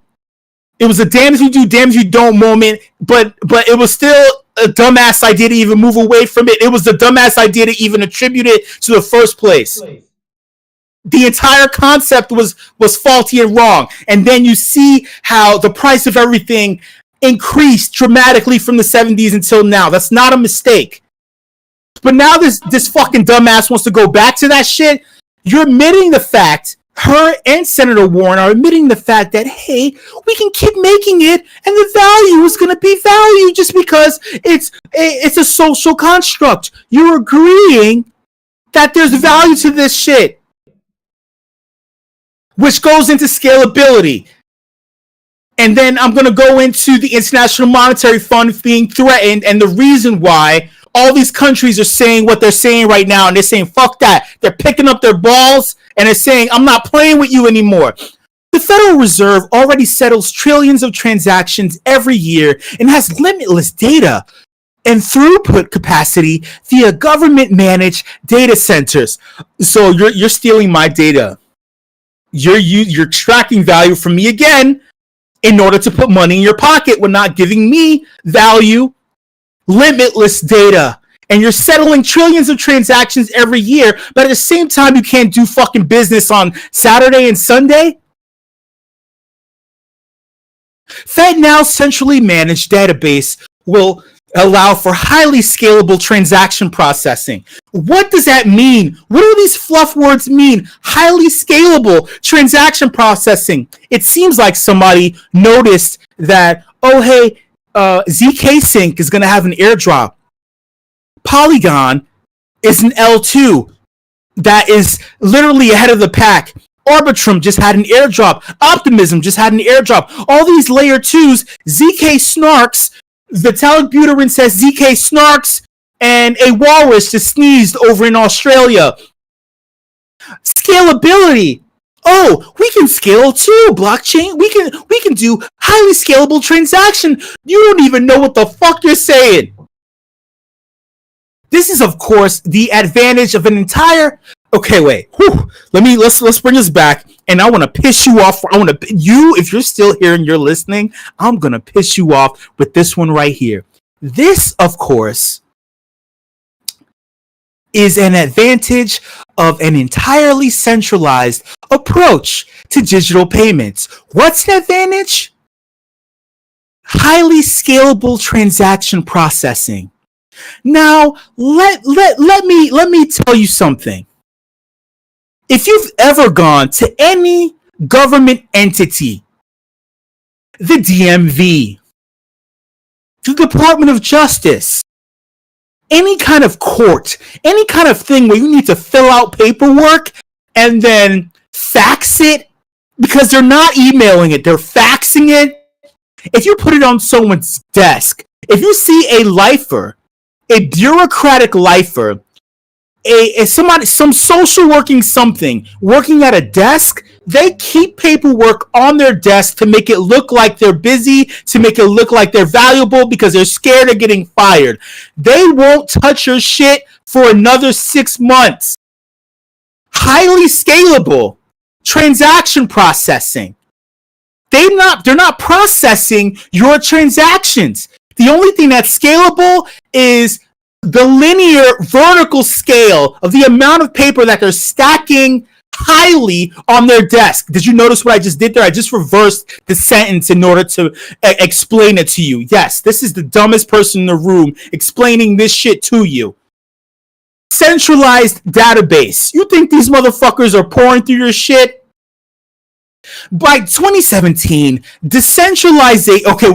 It was a damn if you do, damn if you don't moment, but it was still a dumbass idea to even move away from it. It was the dumbass idea to even attribute it to the first place. The entire concept was faulty and wrong. And then you see how the price of everything increased dramatically from the 70s until now. That's not a mistake. But now this fucking dumbass wants to go back to that shit. You're admitting the fact, her and Senator Warren are admitting the fact that, hey, we can keep making it and the value is going to be value just because it's a social construct. You're agreeing that there's value to this shit, which goes into scalability. And then I'm going to go into the International Monetary Fund being threatened and the reason why all these countries are saying what they're saying right now. And they're saying, fuck that. They're picking up their balls and they're saying, I'm not playing with you anymore. The Federal Reserve already settles trillions of transactions every year and has limitless data and throughput capacity via government-managed data centers. So you're stealing my data. You're extracting value from me again in order to put money in your pocket when not giving me value, limitless data. And you're settling trillions of transactions every year, but at the same time, you can't do fucking business on Saturday and Sunday? FedNow's centrally managed database will allow for highly scalable transaction processing. What does that mean? What do these fluff words mean? Highly scalable transaction processing. It seems like somebody noticed that, oh, hey, ZK Sync is going to have an airdrop. Polygon is an L2 that is literally ahead of the pack. Arbitrum just had an airdrop. Optimism just had an airdrop. All these layer 2s, ZK Snarks, Vitalik Buterin says ZK Snarks, and a walrus just sneezed over in Australia. Scalability. Oh, we can scale too, blockchain. We can do highly scalable transaction. You don't even know what the fuck you're saying. This is, of course, the advantage of an entire. Okay, wait. Whew. Let's bring us back, and I want to piss you off. If you're still here and you're listening, I'm gonna piss you off with this one right here. This, of course, is an advantage of an entirely centralized approach to digital payments. What's an advantage? Highly scalable transaction processing. Now, let me tell you something. If you've ever gone to any government entity, the DMV, the Department of Justice, any kind of court, any kind of thing where you need to fill out paperwork and then fax it, because they're not emailing it, they're faxing it, if you put it on someone's desk, if you see a lifer, a bureaucratic lifer, some social working something working at a desk, they keep paperwork on their desk to make it look like they're busy, to make it look like they're valuable because they're scared of getting fired. They won't touch your shit for another 6 months. Highly scalable transaction processing. They're not processing your transactions. The only thing that's scalable is the linear vertical scale of the amount of paper that they're stacking highly on their desk. Did you notice what I just did there? I just reversed the sentence in order to explain it to you. Yes, this is the dumbest person in the room explaining this shit to you. Centralized database. You think these motherfuckers are pouring through your shit? By 2017, decentralization. Okay,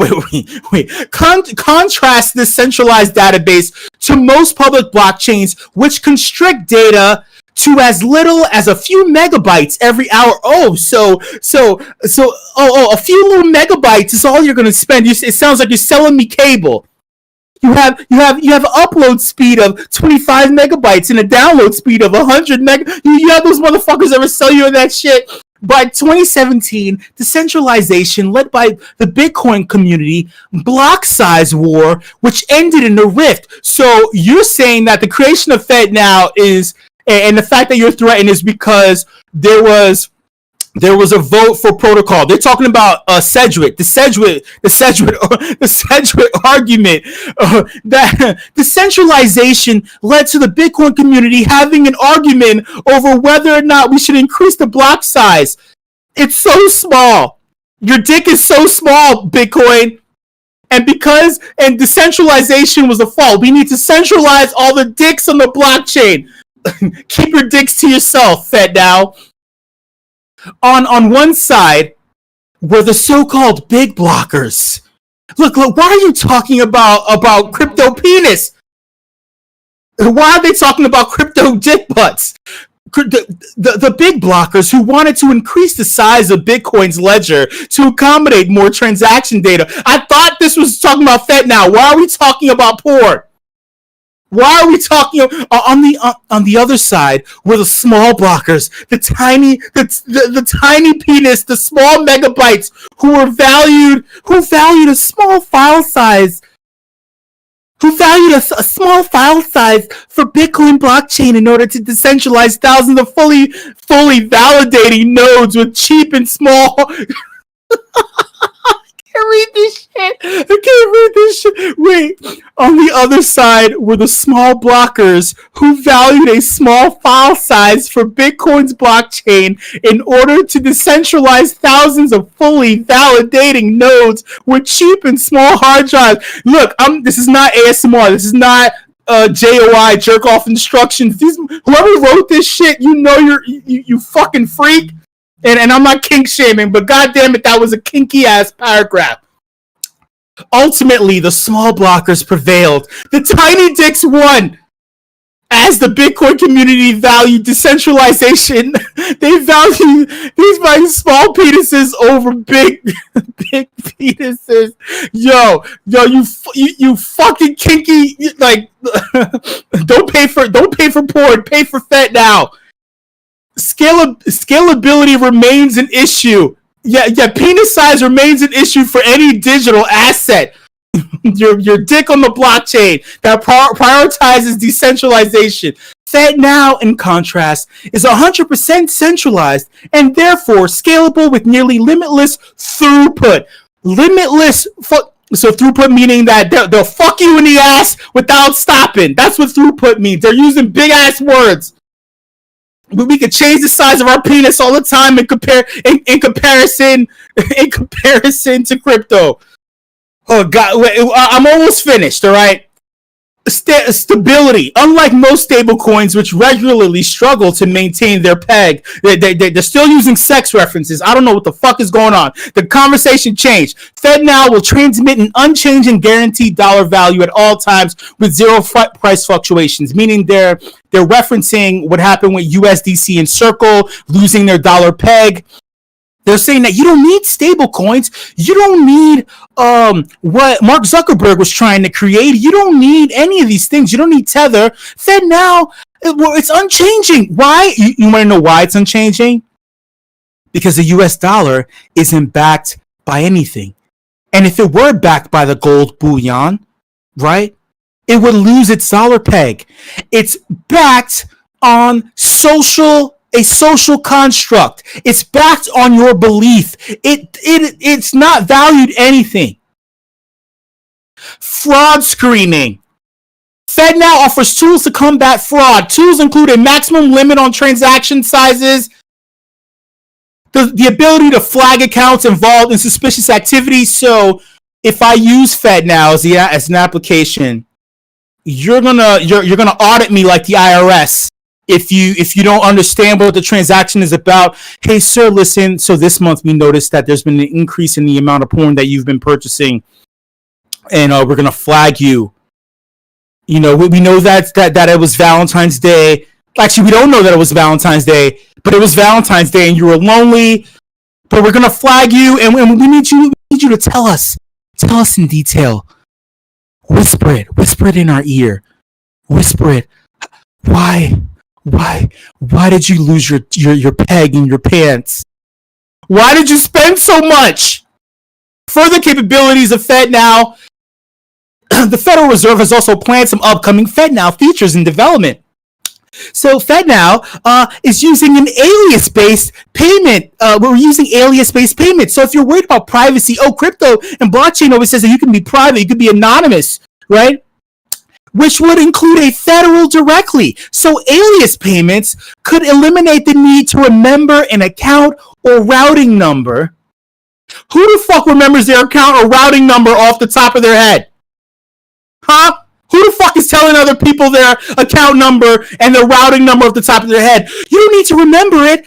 wait. Contrast this centralized database to most public blockchains, which constrict data to as little as a few megabytes every hour. A few little megabytes is all you're gonna spend. It sounds like you're selling me cable. You have an upload speed of 25 megabytes and a download speed of 100 meg. You have those motherfuckers ever sell you that shit? By 2017, decentralization led by the Bitcoin community, block size war, which ended in a rift. So you're saying that the creation of FedNow is, and the fact that you're threatened is because there was a vote for protocol. They're talking about the Sedgwick argument that decentralization led to the Bitcoin community having an argument over whether or not we should increase the block size. It's so small. Your dick is so small, Bitcoin. And decentralization was the fault. We need to centralize all the dicks on the blockchain. Keep your dicks to yourself, FedNow. On one side were the so-called big blockers. Look, why are you talking about crypto penis? Why are they talking about crypto dick butts? The big blockers who wanted to increase the size of Bitcoin's ledger to accommodate more transaction data. I thought this was talking about FedNow. Why are we talking about porn? Why are we talking on the other side were the small blockers, the tiny penis, the small megabytes who valued a small file size, who valued a small file size for Bitcoin blockchain in order to decentralize thousands of fully validating nodes with cheap and small. I can't read this shit. Wait. On the other side were the small blockers who valued a small file size for Bitcoin's blockchain in order to decentralize thousands of fully validating nodes with cheap and small hard drives. Look, this is not ASMR. This is not JOI, jerk off instructions. Whoever wrote this shit, you fucking freak. And I'm not kink shaming, but goddamn it, that was a kinky ass paragraph. Ultimately, the small blockers prevailed. The tiny dicks won. As the Bitcoin community valued decentralization, they value small penises over big penises. Yo, you fucking kinky, like, don't pay for porn, pay for FedNow. Scalability remains an issue. Yeah, penis size remains an issue for any digital asset. your dick on the blockchain that prioritizes decentralization. FedNow, in contrast, is 100% centralized and therefore scalable with nearly limitless throughput. So throughput meaning that they'll fuck you in the ass without stopping. That's what throughput means. They're using big ass words. We could change the size of our penis all the time in comparison to crypto. Oh God, wait, I'm almost finished. All right. Stability. Unlike most stablecoins, which regularly struggle to maintain their peg, they're still using sex references. I don't know what the fuck is going on. The conversation changed. FedNow will transmit an unchanging guaranteed dollar value at all times with zero price fluctuations, meaning they're referencing what happened with USDC and Circle losing their dollar peg. They're saying that you don't need stable coins. You don't need what Mark Zuckerberg was trying to create. You don't need any of these things. You don't need Tether. FedNow, it's unchanging. Why? You want to know why it's unchanging? Because the US dollar isn't backed by anything. And if it were backed by the gold bullion, right, it would lose its dollar peg. It's backed on a social construct. It's backed on your belief. It's not valued anything. Fraud screening. FedNow offers tools to combat fraud. Tools include a maximum limit on transaction sizes, the ability to flag accounts involved in suspicious activity. So if I use FedNow as an application, you're gonna audit me like the IRS. If you don't understand what the transaction is about. Hey sir, listen, so this month we noticed that there's been an increase in the amount of porn that you've been purchasing, and we're gonna flag you. You know, we know that it was Valentine's Day. Actually, we don't know that it was Valentine's Day, but it was Valentine's Day and you were lonely. But we're gonna flag you, and we need you to tell us in detail. Whisper it in our ear. Whisper it. Why did you lose your peg in your pants? Why did you spend so much? Further capabilities of FedNow. The Federal Reserve has also planned some upcoming FedNow features in development. So FedNow is using an alias-based payment. We're using alias-based payment. So if you're worried about privacy, crypto and blockchain always says that you can be private, you can be anonymous, right? Which would include a federal directly. So alias payments could eliminate the need to remember an account or routing number. Who the fuck remembers their account or routing number off the top of their head? Huh? Who the fuck is telling other people their account number and their routing number off the top of their head? You don't need to remember it.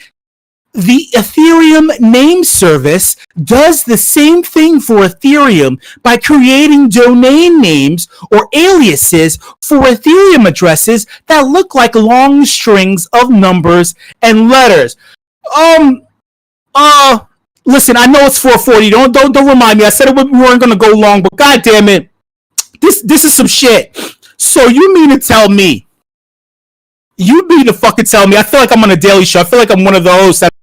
The Ethereum name service does the same thing for Ethereum by creating domain names or aliases for Ethereum addresses that look like long strings of numbers and letters. Listen, I know it's 4:40. Don't remind me. I said we weren't gonna go long, but god damn it. This is some shit. So you mean to tell me? You mean to fucking tell me? I feel like I'm on a Daily Show. I feel like I'm one of the hosts that's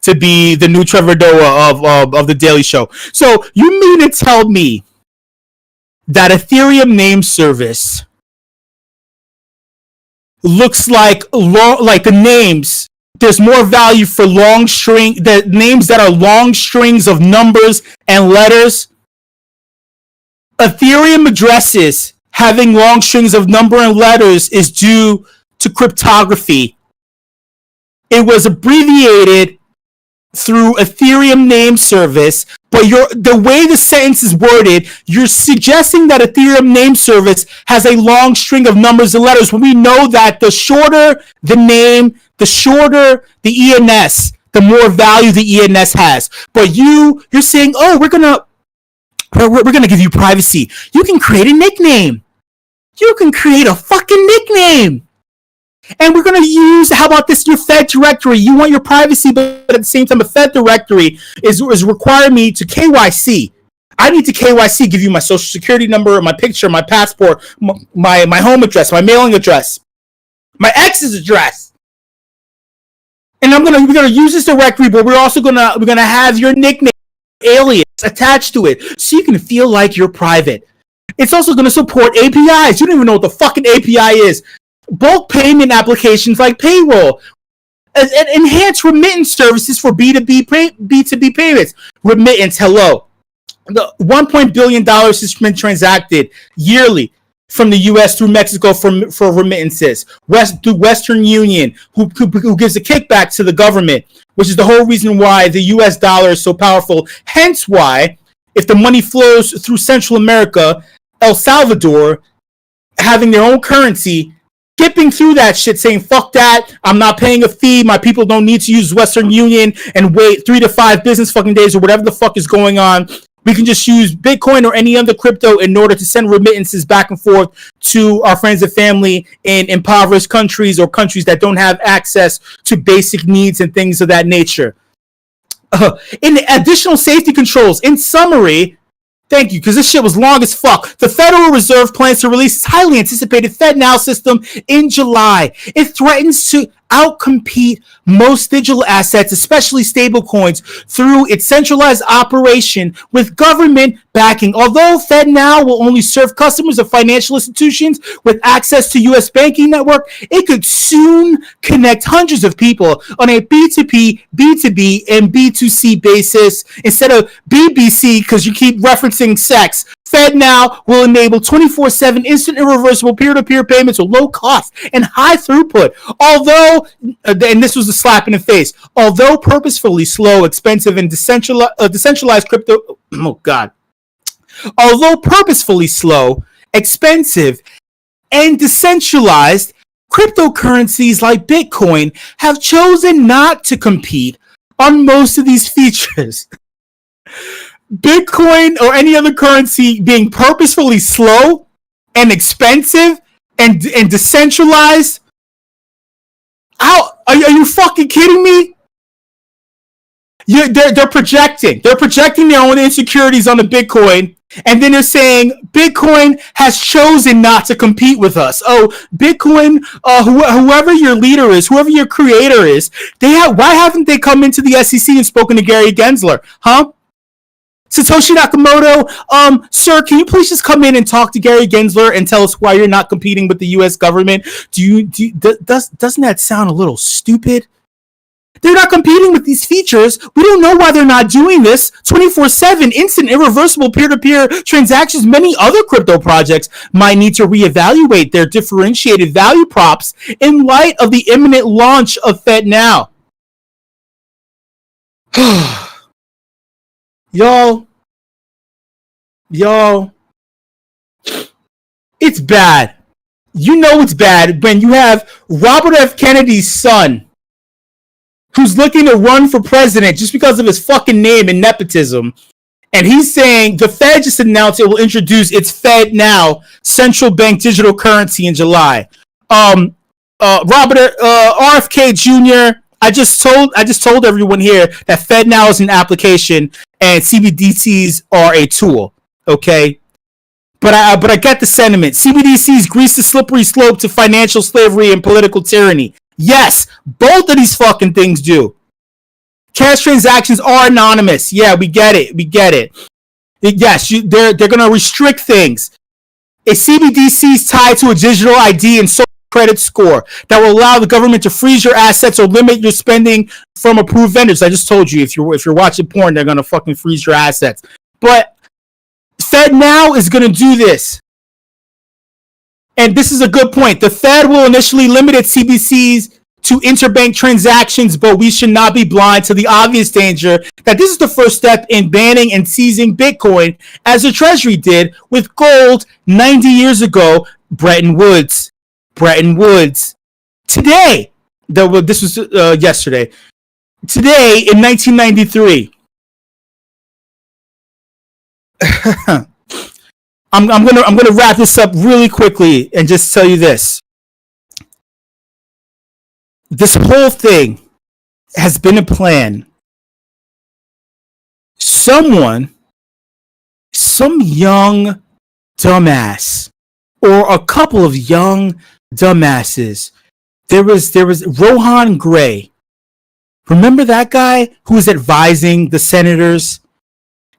to be the new Trevor Noah of the Daily Show. So you mean to tell me that Ethereum name service looks like the names? There's more value for the names that are long strings of numbers and letters. Ethereum addresses having long strings of number and letters is due to cryptography. It was abbreviated through Ethereum name service, but the way the sentence is worded, you're suggesting that Ethereum name service has a long string of numbers and letters when we know that the shorter the name, the shorter the ENS, the more value the ENS has. But you're saying, we're gonna give you privacy. You can create a nickname. You can create a fucking nickname. And we're going to use, how about this, your Fed directory. You want your privacy, but at the same time, a Fed directory is requiring me to KYC. I need to KYC, give you my social security number, my picture, my passport, my home address, my mailing address, my ex's address. And we're gonna use this directory, but we're also gonna have your nickname, alias attached to it, so you can feel like you're private. It's also gonna support APIs. You don't even know what the fucking API is. Bulk payment applications like payroll, enhanced remittance services for B2B payments. Remittance, hello. The $1 billion has been transacted yearly from the U.S. through Mexico for remittances. Through Western Union, who gives a kickback to the government, which is the whole reason why the U.S. dollar is so powerful. Hence why, if the money flows through Central America, El Salvador, having their own currency, skipping through that shit, saying, fuck that, I'm not paying a fee, my people don't need to use Western Union and wait 3 to 5 business fucking days or whatever the fuck is going on. We can just use Bitcoin or any other crypto in order to send remittances back and forth to our friends and family in impoverished countries or countries that don't have access to basic needs and things of that nature. In additional safety controls, in summary, thank you, because this shit was long as fuck. The Federal Reserve plans to release its highly anticipated FedNow system in July. It threatens to outcompete most digital assets, especially stablecoins, through its centralized operation with government backing. Although FedNow will only serve customers of financial institutions with access to U.S. banking network, it could soon connect hundreds of people on a B2P, B2B, and B2C basis instead of BBC, because you keep referencing sex. FedNow will enable 24/7 instant and reversible peer-to-peer payments with low cost and high throughput. Although, and this was a slap in the face, although purposefully slow, expensive, and decentralized crypto, oh God. Although purposefully slow, expensive, and decentralized, cryptocurrencies like Bitcoin have chosen not to compete on most of these features. Bitcoin or any other currency being purposefully slow and expensive and decentralized. How are you fucking kidding me? They're projecting their own insecurities on the Bitcoin, and then they're saying Bitcoin has chosen not to compete with us. Oh, Bitcoin, whoever your leader is, whoever your creator is, why haven't they come into the SEC and spoken to Gary Gensler, huh? Satoshi Nakamoto, sir, can you please just come in and talk to Gary Gensler and tell us why you're not competing with the U.S. government? Doesn't that sound a little stupid? They're not competing with these features. We don't know why they're not doing this. 24/7 instant irreversible peer-to-peer transactions. Many other crypto projects might need to reevaluate their differentiated value props in light of the imminent launch of FedNow. Y'all, it's bad. You know it's bad when you have Robert F. Kennedy's son, who's looking to run for president just because of his fucking name and nepotism, and he's saying the Fed just announced it will introduce its FedNow central bank digital currency in July. Robert RFK Jr. I just told everyone here that FedNow is an application and CBDCs are a tool. Okay, but I get the sentiment. CBDCs grease the slippery slope to financial slavery and political tyranny. Yes, both of these fucking things do. Cash transactions are anonymous. Yeah, we get it. Yes, they're gonna restrict things. A CBDC is tied to a digital ID and social credit score that will allow the government to freeze your assets or limit your spending from approved vendors. I just told you, if you're watching porn, they're gonna fucking freeze your assets. But FedNow is gonna do this. And this is a good point. The Fed will initially limit its CBDCs to interbank transactions, but we should not be blind to the obvious danger that this is the first step in banning and seizing Bitcoin, as the Treasury did with gold 90 years ago. Bretton Woods. Today, this was yesterday. Today in 1993. I'm gonna wrap this up really quickly and just tell you this. This whole thing has been a plan. Some young dumbass, or a couple of young dumbasses. There was Rohan Gray. Remember that guy who was advising the senators?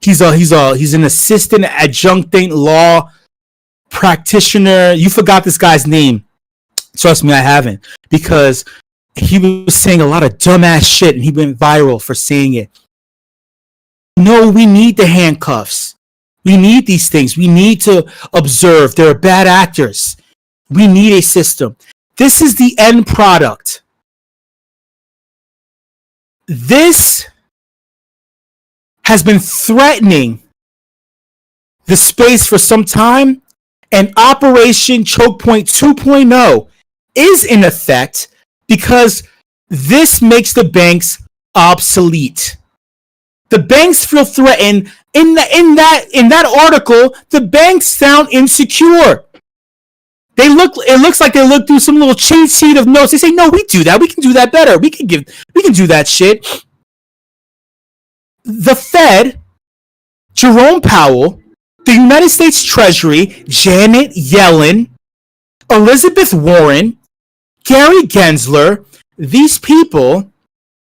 He's an assistant adjunctant law practitioner. You forgot this guy's name. Trust me, I haven't, because he was saying a lot of dumbass shit and he went viral for saying it. No, we need the handcuffs. We need these things. We need to observe. There are bad actors. We need a system. This is the end product. This has been threatening the space for some time, and Operation Choke Point 2.0 is in effect because this makes the banks obsolete. The banks feel threatened. In that article, the banks sound insecure. It looks like they look through some little cheat sheet of notes. They say, no, we do that. We can do that better. We can do that shit. the Fed, Jerome Powell, the United States Treasury, Janet Yellen, Elizabeth Warren, Gary Gensler, these people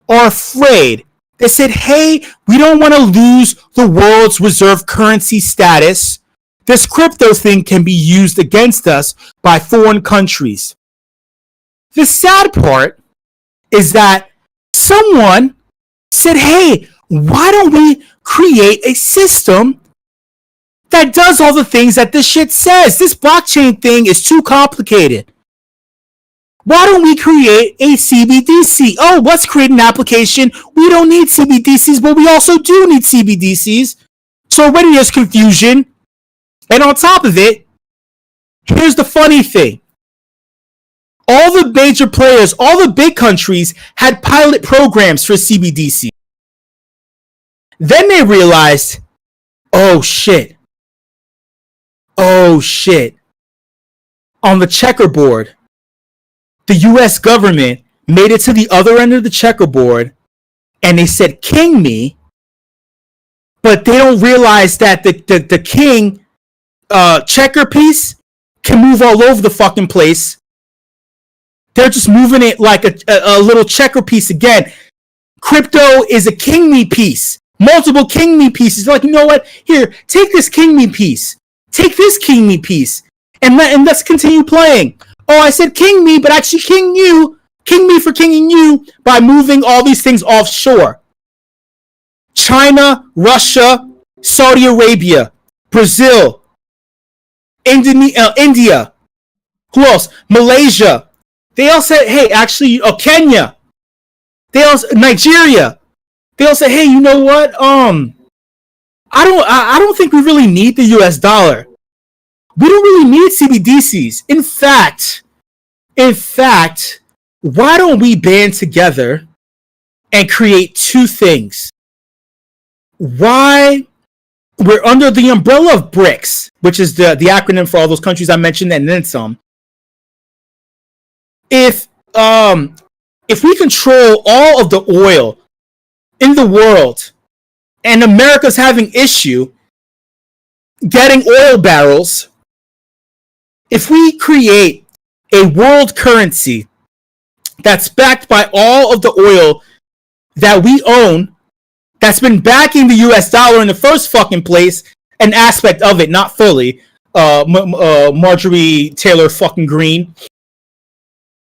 are afraid. They said, hey, we don't want to lose the world's reserve currency status. This crypto thing can be used against us by foreign countries. The sad part is that someone said, hey, why don't we create a system that does all the things that this shit says? This blockchain thing is too complicated. Why don't we create a CBDC? Oh, let's create an application. We don't need CBDCs, but we also do need CBDCs. So already there's confusion. And on top of it, here's the funny thing. All the major players, all the big countries had pilot programs for CBDC. Then they realized, oh shit. Oh shit. On the checkerboard, the US government made it to the other end of the checkerboard and they said, king me. But they don't realize that the king checker piece can move all over the fucking place. They're just moving it like a little checker piece again. Crypto is a king me piece. Multiple king me pieces. They're like, you know what? Here, take this king me piece. Take this king me piece. And let's continue playing. Oh, I said king me, but actually king you. King me for kinging you by moving all these things offshore. China, Russia, Saudi Arabia, Brazil, India. Who else? Malaysia. They all said, hey, actually, Kenya. They also Nigeria. They all said, hey, you know what? I don't think we really need the US dollar. We don't really need CBDCs. In fact, why don't we band together and create two things? Why we're under the umbrella of BRICS, which is the acronym for all those countries I mentioned and then some. If we control all of the oil in the world and America's having issue getting oil barrels, if we create a world currency that's backed by all of the oil that we own, that's been backing the US dollar in the first fucking place, an aspect of it, not fully, Marjorie Taylor fucking Greene,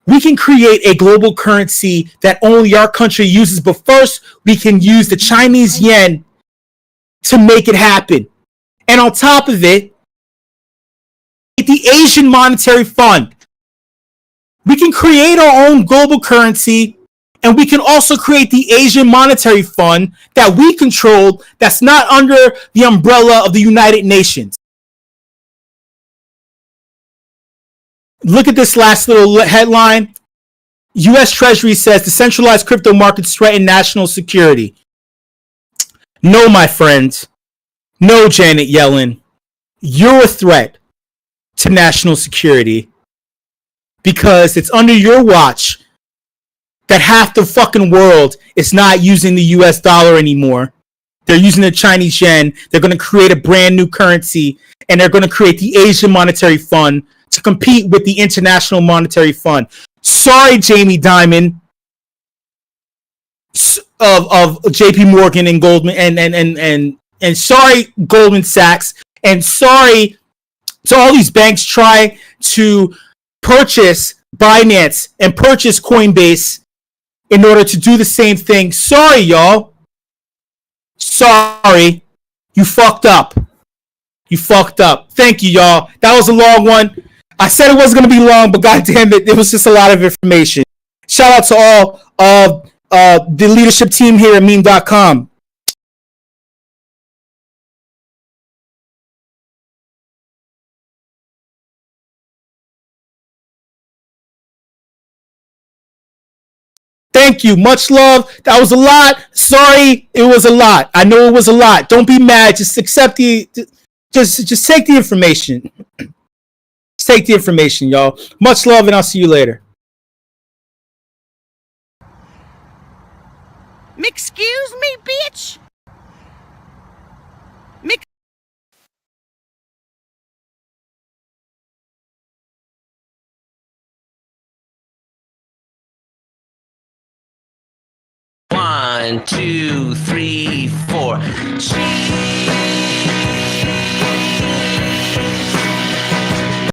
we can create a global currency that only our country uses, but first we can use the Chinese yen to make it happen. And on top of it, the Asian Monetary Fund. We can create our own global currency, and we can also create the Asian Monetary Fund that we control, that's not under the umbrella of the United Nations. Look at this last little headline. U.S. Treasury says decentralized crypto markets threaten national security. No, my friends. No, Janet Yellen. You're a threat to national security because it's under your watch that half the fucking world is not using the US dollar anymore. They're using the Chinese yen. They're going to create a brand new currency, and they're going to create the Asian Monetary Fund to compete with the International Monetary Fund. Sorry, Jamie Dimon of JP Morgan and Goldman and sorry, Goldman Sachs, and sorry to all these banks try to purchase Binance and purchase Coinbase in order to do the same thing. Sorry, y'all. Sorry. You fucked up. You fucked up. Thank you, y'all. That was a long one. I said it wasn't going to be long, but goddamn it, it was just a lot of information. Shout out to all of the leadership team here at meme.com. Thank you. Much love. That was a lot. Sorry, it was a lot. I know it was a lot. Don't be mad. Just accept the... Just take the information. Just take the information, y'all. Much love, and I'll see you later. Excuse me, bitch? 1, 2, 3.